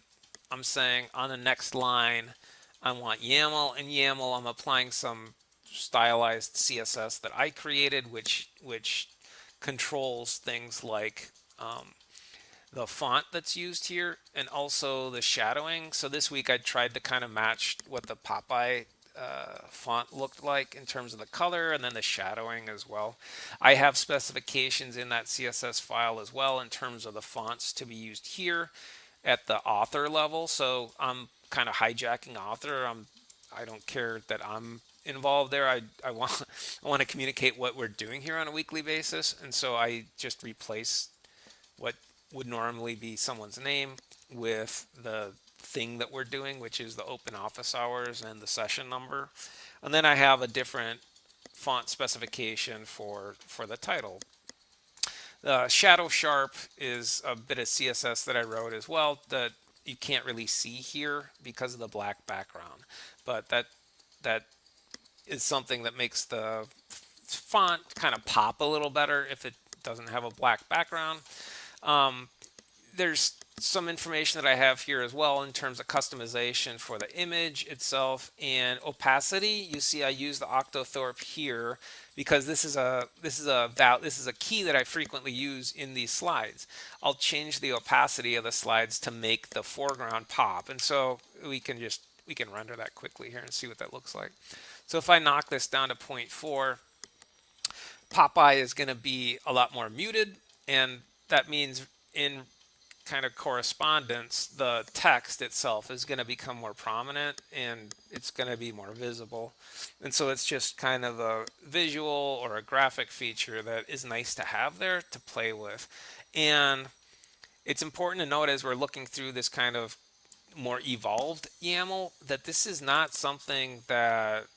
I'm saying on the next line I want YAML, and YAML I'm applying some stylized CSS that I created, which controls things like the font that's used here and also the shadowing. So this week I tried to kind of match what the Popeye font looked like in terms of the color and then the shadowing as well. I have specifications in that CSS file as well in terms of the fonts to be used here at the author level. So I'm kind of hijacking author. I don't care that I'm involved there. I want to communicate what we're doing here on a weekly basis, and so I just replace what would normally be someone's name with the thing that we're doing, which is the open office hours and the session number. And then I have a different font specification for the title. Shadow Sharp is a bit of CSS that I wrote as well that you can't really see here because of the black background, but that is something that makes the font kind of pop a little better if it doesn't have a black background. There's some information that I have here as well in terms of customization for the image itself and opacity. You see I use the Octothorpe here because this is a key that I frequently use in these slides. I'll change the opacity of the slides to make the foreground pop, and so we can render that quickly here and see what that looks like. So if I knock this down to 0.4, Popeye is going to be a lot more muted, and that means in kind of correspondence, the text itself is going to become more prominent and it's going to be more visible. And so it's just kind of a visual or a graphic feature that is nice to have there to play with. And it's important to note as we're looking through this kind of more evolved YAML that this is not something that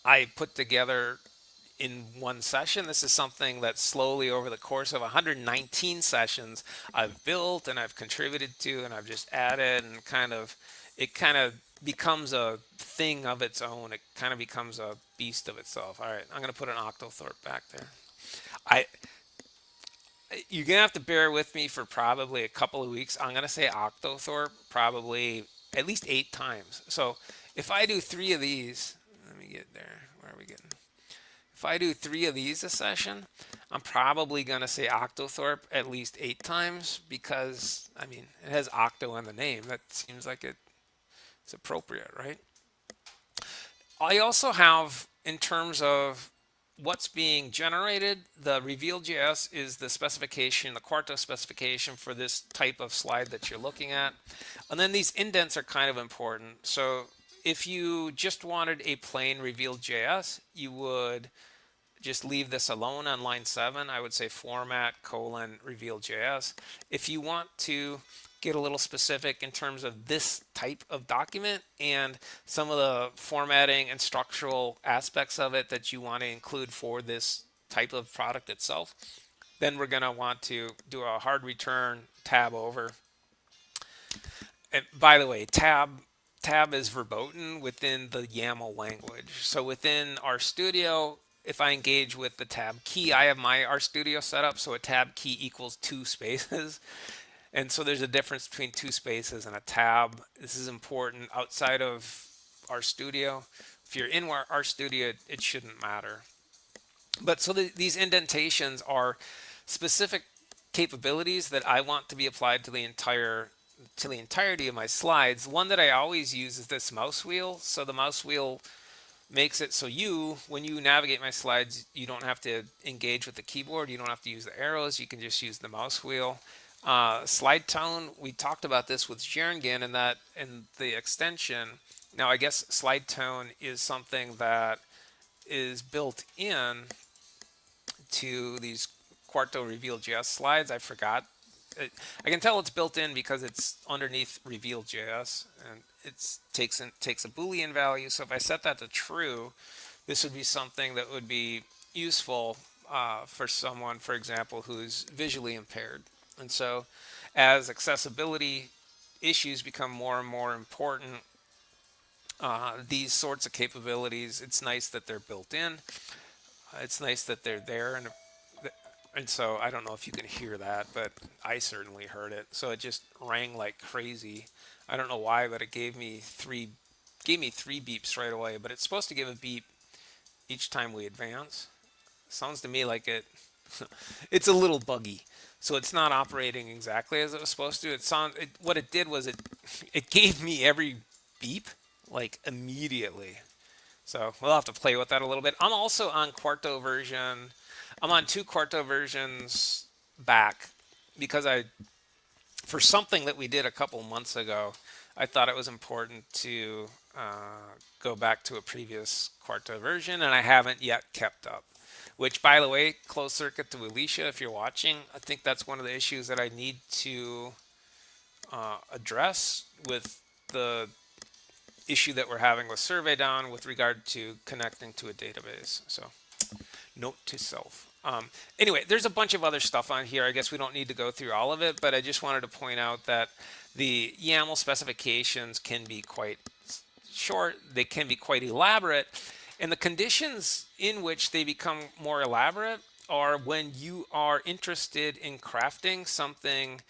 I put together in one session. This is something that slowly over the course of 119 sessions I've built and I've contributed to, and I've just added, and it kind of becomes a thing of its own. It kind of becomes a beast of itself. All right, I'm going to put an Octothorpe back there. You're going to have to bear with me for probably a couple of weeks. I'm going to say Octothorpe probably at least 8 times. So if I do 3 of these, let me get there. Where are we getting? If I do 3 of these a session, I'm probably going to say Octothorpe at least 8 times because, I mean, it has Octo in the name. That seems like it's appropriate, right? I also have, in terms of what's being generated, the RevealJS is the specification, the Quarto specification for this type of slide that you're looking at. And then these indents are kind of important. So if you just wanted a plain RevealJS, you would just leave this alone on line 7. I would say format : RevealJS. If you want to get a little specific in terms of this type of document and some of the formatting and structural aspects of it that you want to include for this type of product itself, then we're going to want to do a hard return tab over. And by the way, tab is verboten within the YAML language. So within RStudio, if I engage with the tab key, I have my RStudio set up so a tab key equals 2 spaces. And so there's a difference between 2 spaces and a tab. This is important outside of RStudio. If you're in RStudio, it shouldn't matter. But so these indentations are specific capabilities that I want to be applied to the entirety of my slides. One that I always use is this mouse wheel. So the mouse wheel makes it so when you navigate my slides, you don't have to engage with the keyboard. You don't have to use the arrows. You can just use the mouse wheel. Slide tone, we talked about this with Xaringan in the extension. Now, I guess slide tone is something that is built in to these Quarto RevealJS slides. I forgot. I can tell it's built in because it's underneath RevealJS, and it takes a Boolean value. So if I set that to true, this would be something that would be useful for someone, for example, who's visually impaired. And so as accessibility issues become more and more important, these sorts of capabilities, it's nice that they're built in. It's nice that they're there. And so I don't know if you can hear that, but I certainly heard it. So it just rang like crazy. I don't know why, but it gave me three beeps right away. But it's supposed to give a beep each time we advance. Sounds to me like it's a little buggy. So it's not operating exactly as it was supposed to. What it did was it gave me every beep like immediately. So we'll have to play with that a little bit. I'm also on Quarto version. I'm on 2 Quarto versions back because for something that we did a couple months ago, I thought it was important to go back to a previous Quarto version, and I haven't yet kept up. Which, by the way, closed circuit to Alicia, if you're watching, I think that's one of the issues that I need to address with the issue that we're having with Survey Down with regard to connecting to a database. So, note to self. Anyway, there's a bunch of other stuff on here. I guess we don't need to go through all of it, but I just wanted to point out that the YAML specifications can be quite short. They can be quite elaborate. And the conditions in which they become more elaborate are when you are interested in crafting something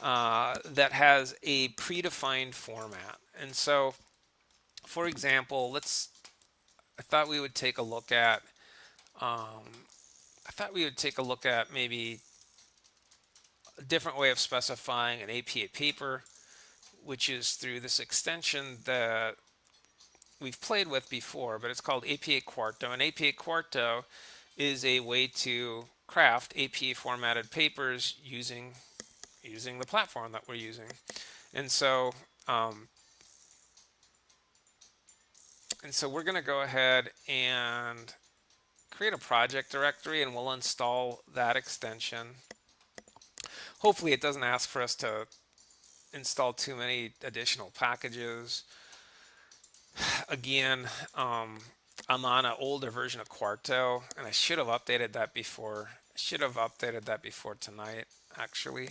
that has a predefined format. And so, for example, I thought we would take a look at maybe a different way of specifying an APA paper, which is through this extension that we've played with before, but it's called APA Quarto. And APA Quarto is a way to craft APA formatted papers using the platform that we're using. And so we're going to go ahead and create a project directory, and we'll install that extension. Hopefully it doesn't ask for us to install too many additional packages. Again, I'm on an older version of Quarto, and I should have updated that before. Tonight, actually.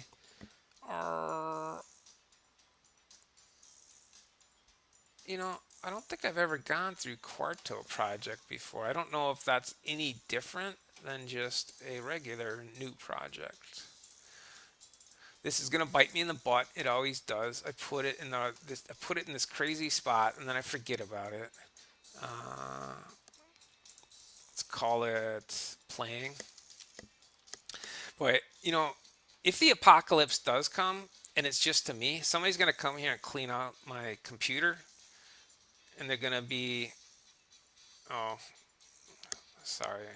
I don't think I've ever gone through Quarto project before. I don't know if that's any different than just a regular new project. This is gonna bite me in the butt. It always does. I put it in this crazy spot, and then I forget about it. Let's call it playing. But if the apocalypse does come and it's just to me, somebody's gonna come here and clean out my computer, and they're gonna be, oh, sorry,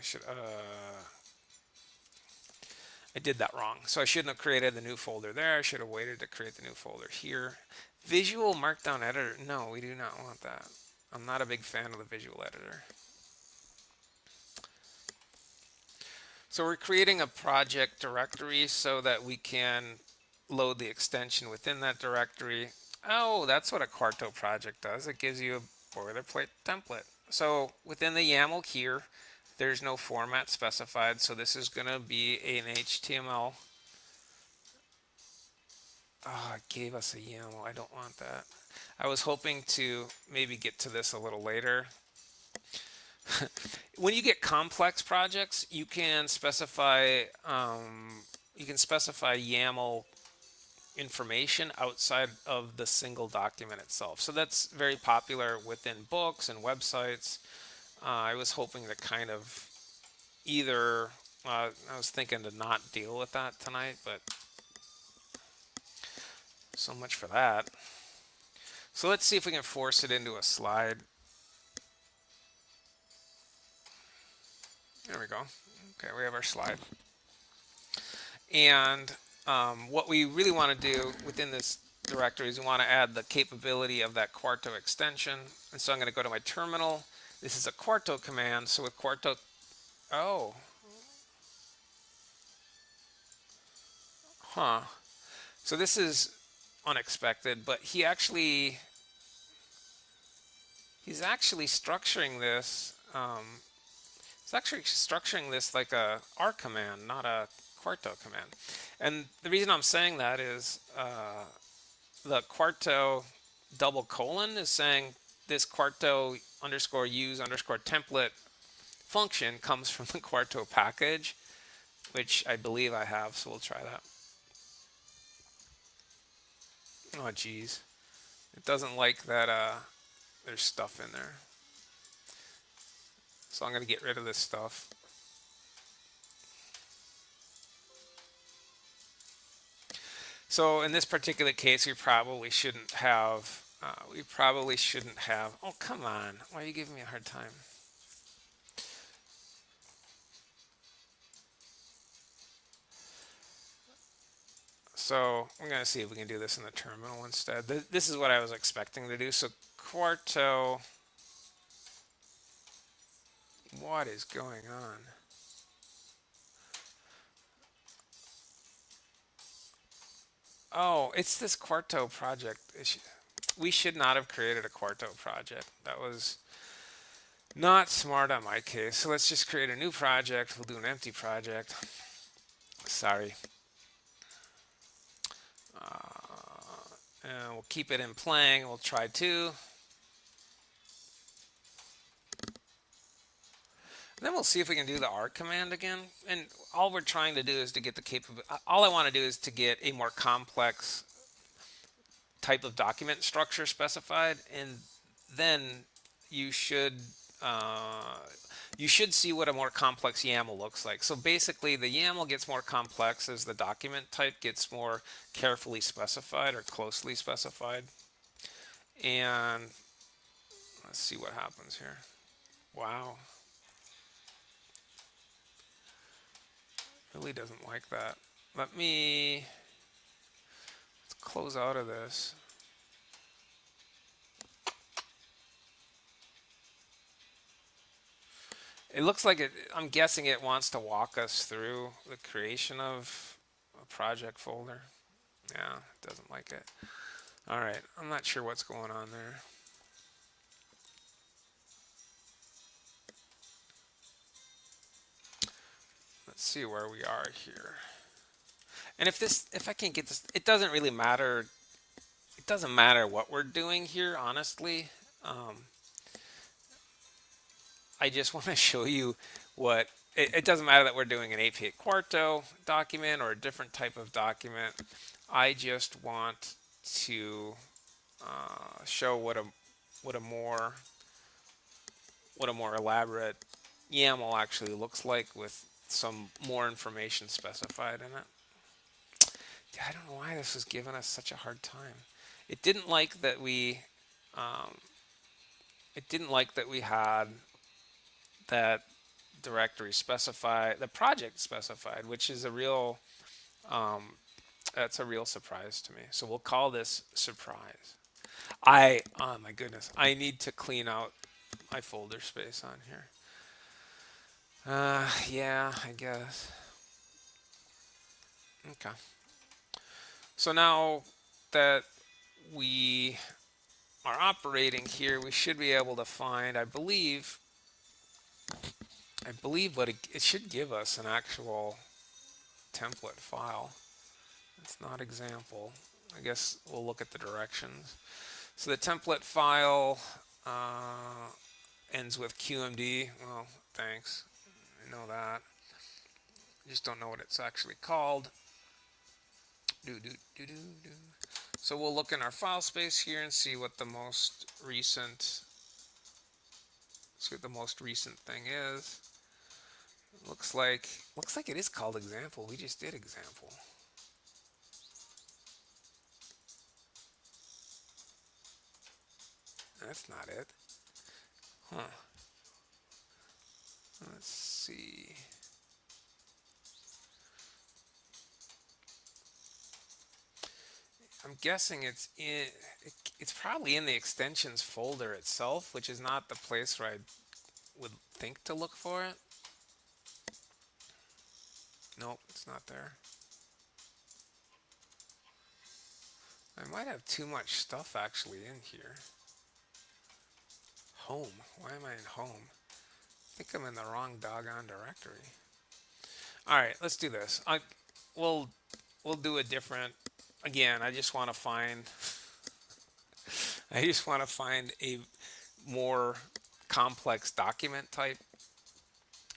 I did that wrong. So I shouldn't have created the new folder there. I should have waited to create the new folder here. Visual Markdown Editor. No, we do not want that. I'm not a big fan of the visual editor. So we're creating a project directory so that we can load the extension within that directory. Oh, that's what a Quarto project does. It gives you a boilerplate template. So within the YAML here, there's no format specified, so this is going to be an HTML. Oh, it gave us a YAML. I don't want that. I was hoping to maybe get to this a little later. When you get complex projects, you can specify YAML information outside of the single document itself. So that's very popular within books and websites. I was hoping to kind of I was thinking to not deal with that tonight, but so much for that. So let's see if we can force it into a slide. There we go. Okay, we have our slide. And what we really want to do within this directory is we want to add the capability of that Quarto extension. And so I'm going to go to my terminal. This is a Quarto command. So with Quarto, oh, so this is unexpected, but he's actually structuring this. It's actually structuring this like a R command, not a Quarto command. And the reason I'm saying that is the Quarto : is saying this Quarto _ template function comes from the Quarto package, which I believe I have, so we'll try that. Oh geez, it doesn't like that there's stuff in there. So I'm going to get rid of this stuff. So in this particular case, we probably shouldn't have, oh come on, why are you giving me a hard time? So we're going to see if we can do this in the terminal instead. This is what I was expecting to do. So Quarto, what is going on? Oh, it's this Quarto project issue. We should not have created a Quarto project. That was Not smart on my case. So let's just create a new project. We'll do an empty project. Sorry. And we'll keep it in playing. We'll try 2. And then we'll see if we can do the R command again. And all we're trying to do is to get the capability. All I want to do is to get a more complex type of document structure specified, and then you should see what a more complex YAML looks like. So basically, the YAML gets more complex as the document type gets more carefully specified or closely specified. And let's see what happens here. Wow. Really doesn't like that. Let's close out of this. It looks like I'm guessing it wants to walk us through the creation of a project folder. Yeah, it doesn't like it. All right, I'm not sure what's going on there. Let's see where we are here. And if I can't get this, it doesn't really matter. It doesn't matter what we're doing here, honestly. I just want to show you what, it doesn't matter that we're doing an APA Quarto document or a different type of document. I just want to show what a more elaborate YAML actually looks like with some more information specified in it. I don't know why this was giving us such a hard time. It didn't like that we had that directory specified, the project specified, which is a real that's a real surprise to me. So we'll call this surprise. Oh my goodness, I need to clean out my folder space on here. Yeah, I guess. Okay. So now that we are operating here, we should be able to find, I believe what it should give us an actual template file. It's not example. I guess we'll look at the directions. So the template file ends with QMD. Well, thanks. I know that. I just don't know what it's actually called. So we'll look in our file space here and see what the most recent thing is. Looks like it is called example. We just did example. That's not it. Huh. Let's see. I'm guessing it's probably in the extensions folder itself, which is not the place where I would think to look for it. Nope, it's not there. I might have too much stuff actually in here. Home. Why am I in home? I think I'm in the wrong doggone directory. All right, let's do this. We'll do a different. Again, I just want to find a more complex document type.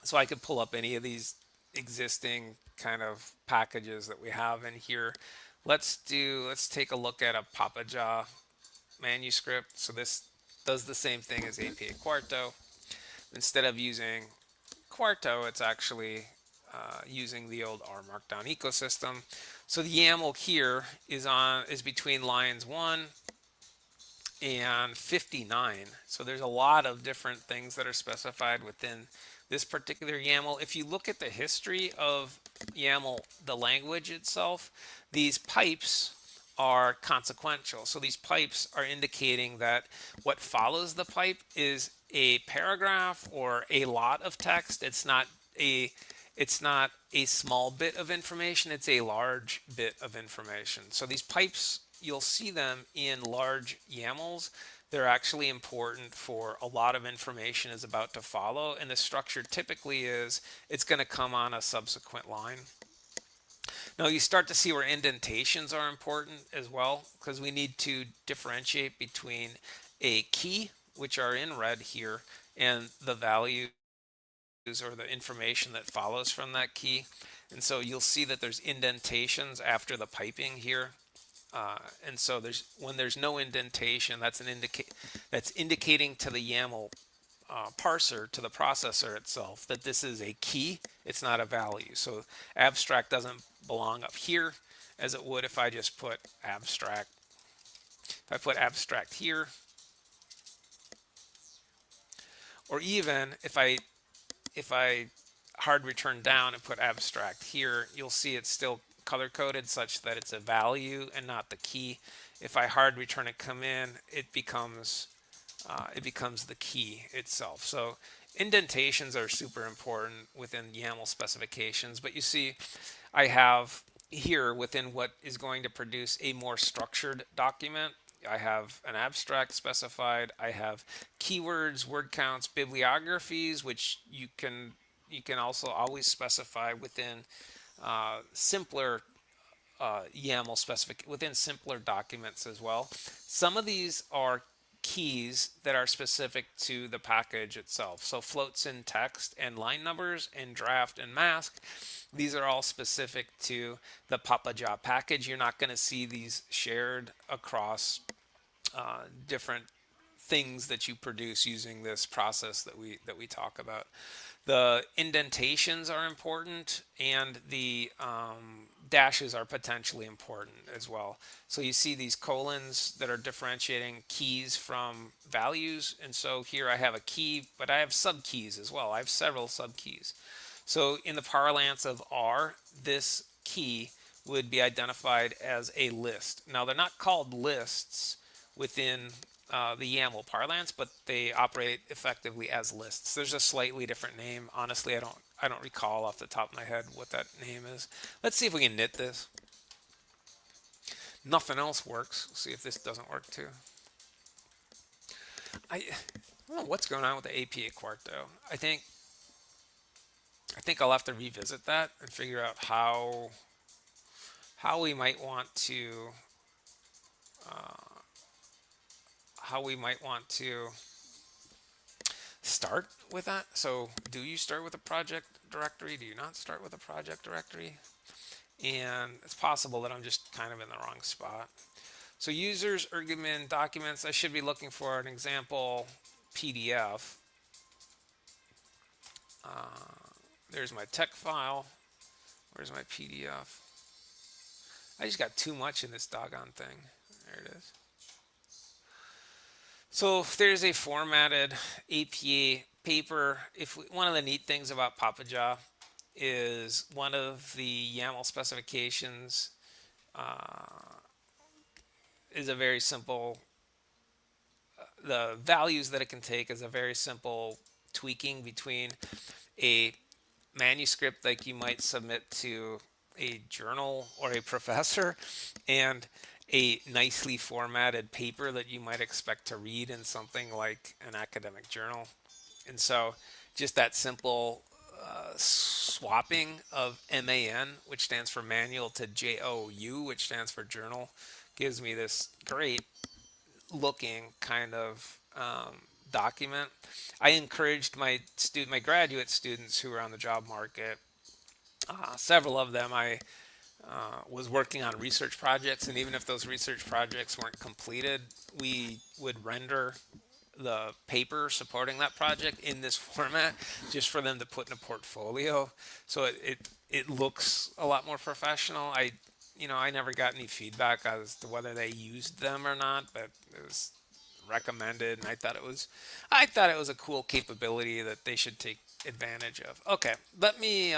So I could pull up any of these existing kind of packages that we have in here. Let's take a look at a Papaja manuscript. So this does the same thing as APA Quarto. Instead of using Quarto, it's actually using the old R Markdown ecosystem. So the YAML here is between lines 1 and 59. So there's a lot of different things that are specified within this particular YAML. If you look at the history of YAML, the language itself, these pipes are consequential. So these pipes are indicating that what follows the pipe is a paragraph or a lot of text. It's not a small bit of information, it's a large bit of information. So these pipes, you'll see them in large YAMLs. They're actually important for a lot of information is about to follow, and the structure typically is it's going to come on a subsequent line. Now you start to see where indentations are important as well, because we need to differentiate between a key, which are in red here, and the values or the information that follows from that key. And so you'll see that there's indentations after the piping here. And so when there's no indentation, that's indicating to the YAML parser, to the processor itself, that this is a key, it's not a value. So abstract doesn't belong up here as it would if I just put abstract. If I put abstract here, or even if I hard return down and put abstract here, you'll see it's still color coded such that it's a value and not the key. If I hard return it come in, it becomes the key itself. So indentations are super important within YAML specifications, but you see I have here within what is going to produce a more structured document, I have an abstract specified, I have keywords, word counts, bibliographies, which you can also always specify within simpler YAML within simpler documents as well. Some of these are keys that are specific to the package itself. So floats in text and line numbers and draft and mask. These are all specific to the Papaja package. You're not going to see these shared across different things that you produce using this process that we talk about. The indentations are important, and the dashes are potentially important as well. So you see these colons that are differentiating keys from values, and so here I have a key, but I have subkeys as well. I have several subkeys. So in the parlance of R, this key would be identified as a list. Now they're not called lists within the YAML parlance, but they operate effectively as lists. There's a slightly different name. Honestly, I don't recall off the top of my head what that name is. Let's see if we can knit this. Nothing else works. Let's see if this doesn't work too. I don't know what's going on with the APA Quarto. I think I'll have to revisit that and figure out how we might want to start with that. So do you start with a project directory? Do you not start with a project directory? And it's possible that I'm just kind of in the wrong spot. So users, Xaringan documents, I should be looking for an example PDF. There's my tech file. Where's my PDF? I just got too much in this doggone thing. There it is. So there's a formatted APA paper. One of the neat things about Papaja is one of the YAML specifications is a very simple, the values that it can take is a very simple tweaking between a manuscript like you might submit to a journal or a professor and a nicely formatted paper that you might expect to read in something like an academic journal. And so just that simple swapping of MAN, which stands for manual, to JOU, which stands for journal, gives me this great looking kind of document. I encouraged my graduate students who are on the job market, several of them, I was working on research projects, and even if those research projects weren't completed, we would render the paper supporting that project in this format just for them to put in a portfolio. So it looks a lot more professional. I never got any feedback as to whether they used them or not, but it was recommended, and I thought it was a cool capability that they should take advantage of. Okay, let me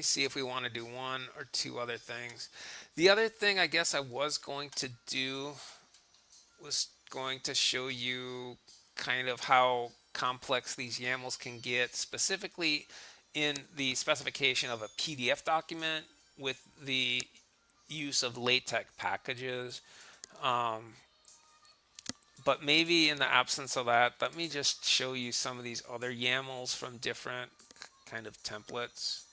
see if we want to do one or two other things. The other thing I guess I was going to do was going to show you kind of how complex these YAMLs can get, specifically in the specification of a PDF document with the use of LaTeX packages. But maybe in the absence of that, let me just show you some of these other YAMLs from different kind of templates.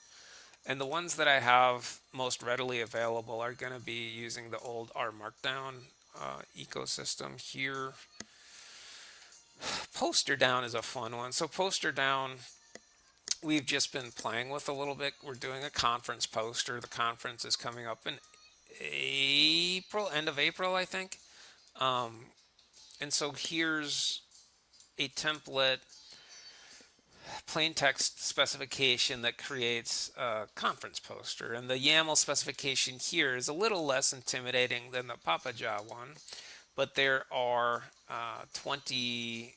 And the ones that I have most readily available are going to be using the old R markdown ecosystem here. Poster down is a fun one. So poster down, we've just been playing with a little bit. We're doing a conference poster. The conference is coming up in April, end of April, I think. And so here's a template plain text specification that creates a conference poster. And the YAML specification here is a little less intimidating than the Papaja one, but there are 20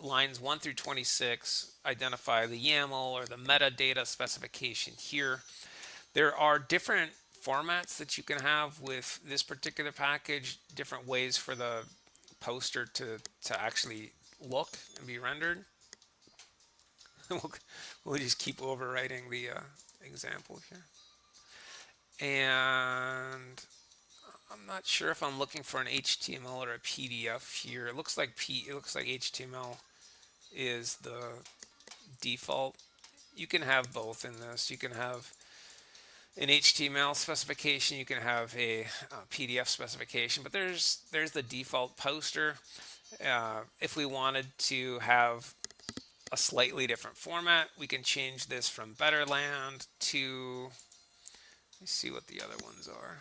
lines 1 through 26 identify the YAML or the metadata specification here. There are different formats that you can have with this particular package, different ways for the poster to actually look and be rendered. We'll just keep overwriting the example here. And I'm not sure if I'm looking for an HTML or a PDF here. It looks like HTML is the default. You can have both in this. You can have an HTML specification, you can have a PDF specification, but there's the default poster. If we wanted to have a slightly different format, we can change this from Betterland to, let me see what the other ones are.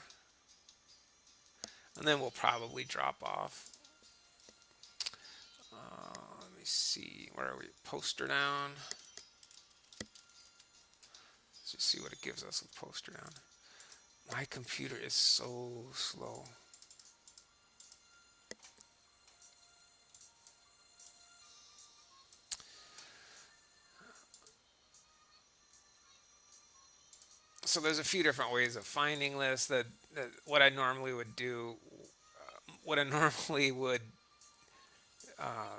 And then we'll probably drop off. Let me see, where are we? Poster down. Let's just see what it gives us with poster down. My computer is so slow. So there's a few different ways of finding this. That what I normally would do,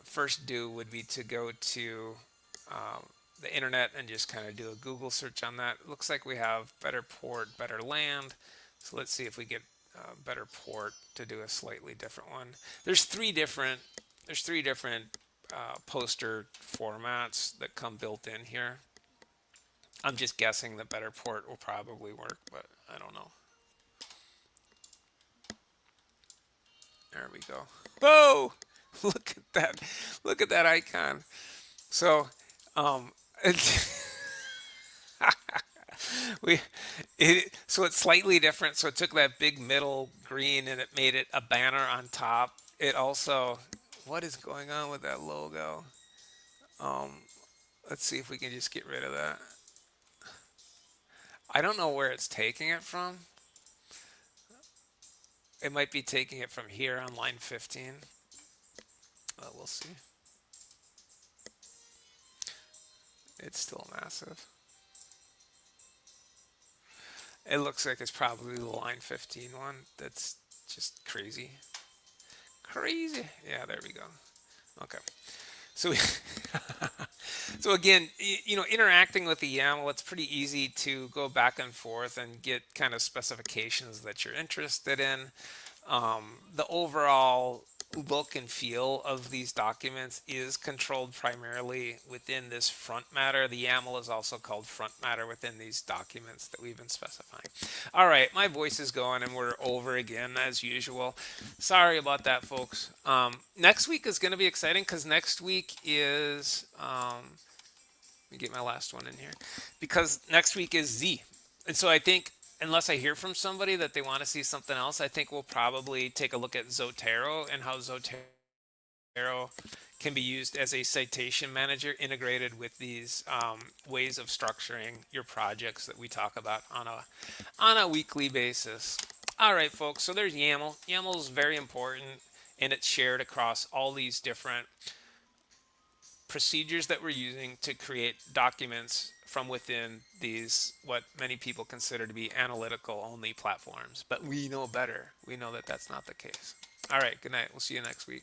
first do would be to go to the internet and just kind of do a Google search on that. It looks like we have better port, better land. So let's see if we get better port to do a slightly different one. There's three different poster formats that come built in here. I'm just guessing the better port will probably work, but I don't know. There we go. Whoa! Look at that. Look at that icon. So, so it's slightly different. So it took that big middle green and it made it a banner on top. It also, what is going on with that logo? Let's see if we can just get rid of that. I don't know where it's taking it from. It might be taking it from here on line 15. We'll see. It's still massive. It looks like it's probably the line 15 one. That's just crazy. Crazy. Yeah, there we go. Okay. So so again, interacting with the YAML, it's pretty easy to go back and forth and get kind of specifications that you're interested in. The overall look and feel of these documents is controlled primarily within this front matter. The YAML is also called front matter within these documents that we've been specifying. All right, my voice is going and we're over again as usual. Sorry about that, folks. Next week is going to be exciting because next week is, let me get my last one in here, because next week is Z. And so I think, unless I hear from somebody that they want to see something else, I think we'll probably take a look at Zotero and how Zotero can be used as a citation manager integrated with these ways of structuring your projects that we talk about on a weekly basis. All right, folks, so there's YAML. YAML is very important, and it's shared across all these different procedures that we're using to create documents from within these, what many people consider to be analytical only platforms. But we know better. We know that that's not the case. All right, good night. We'll see you next week.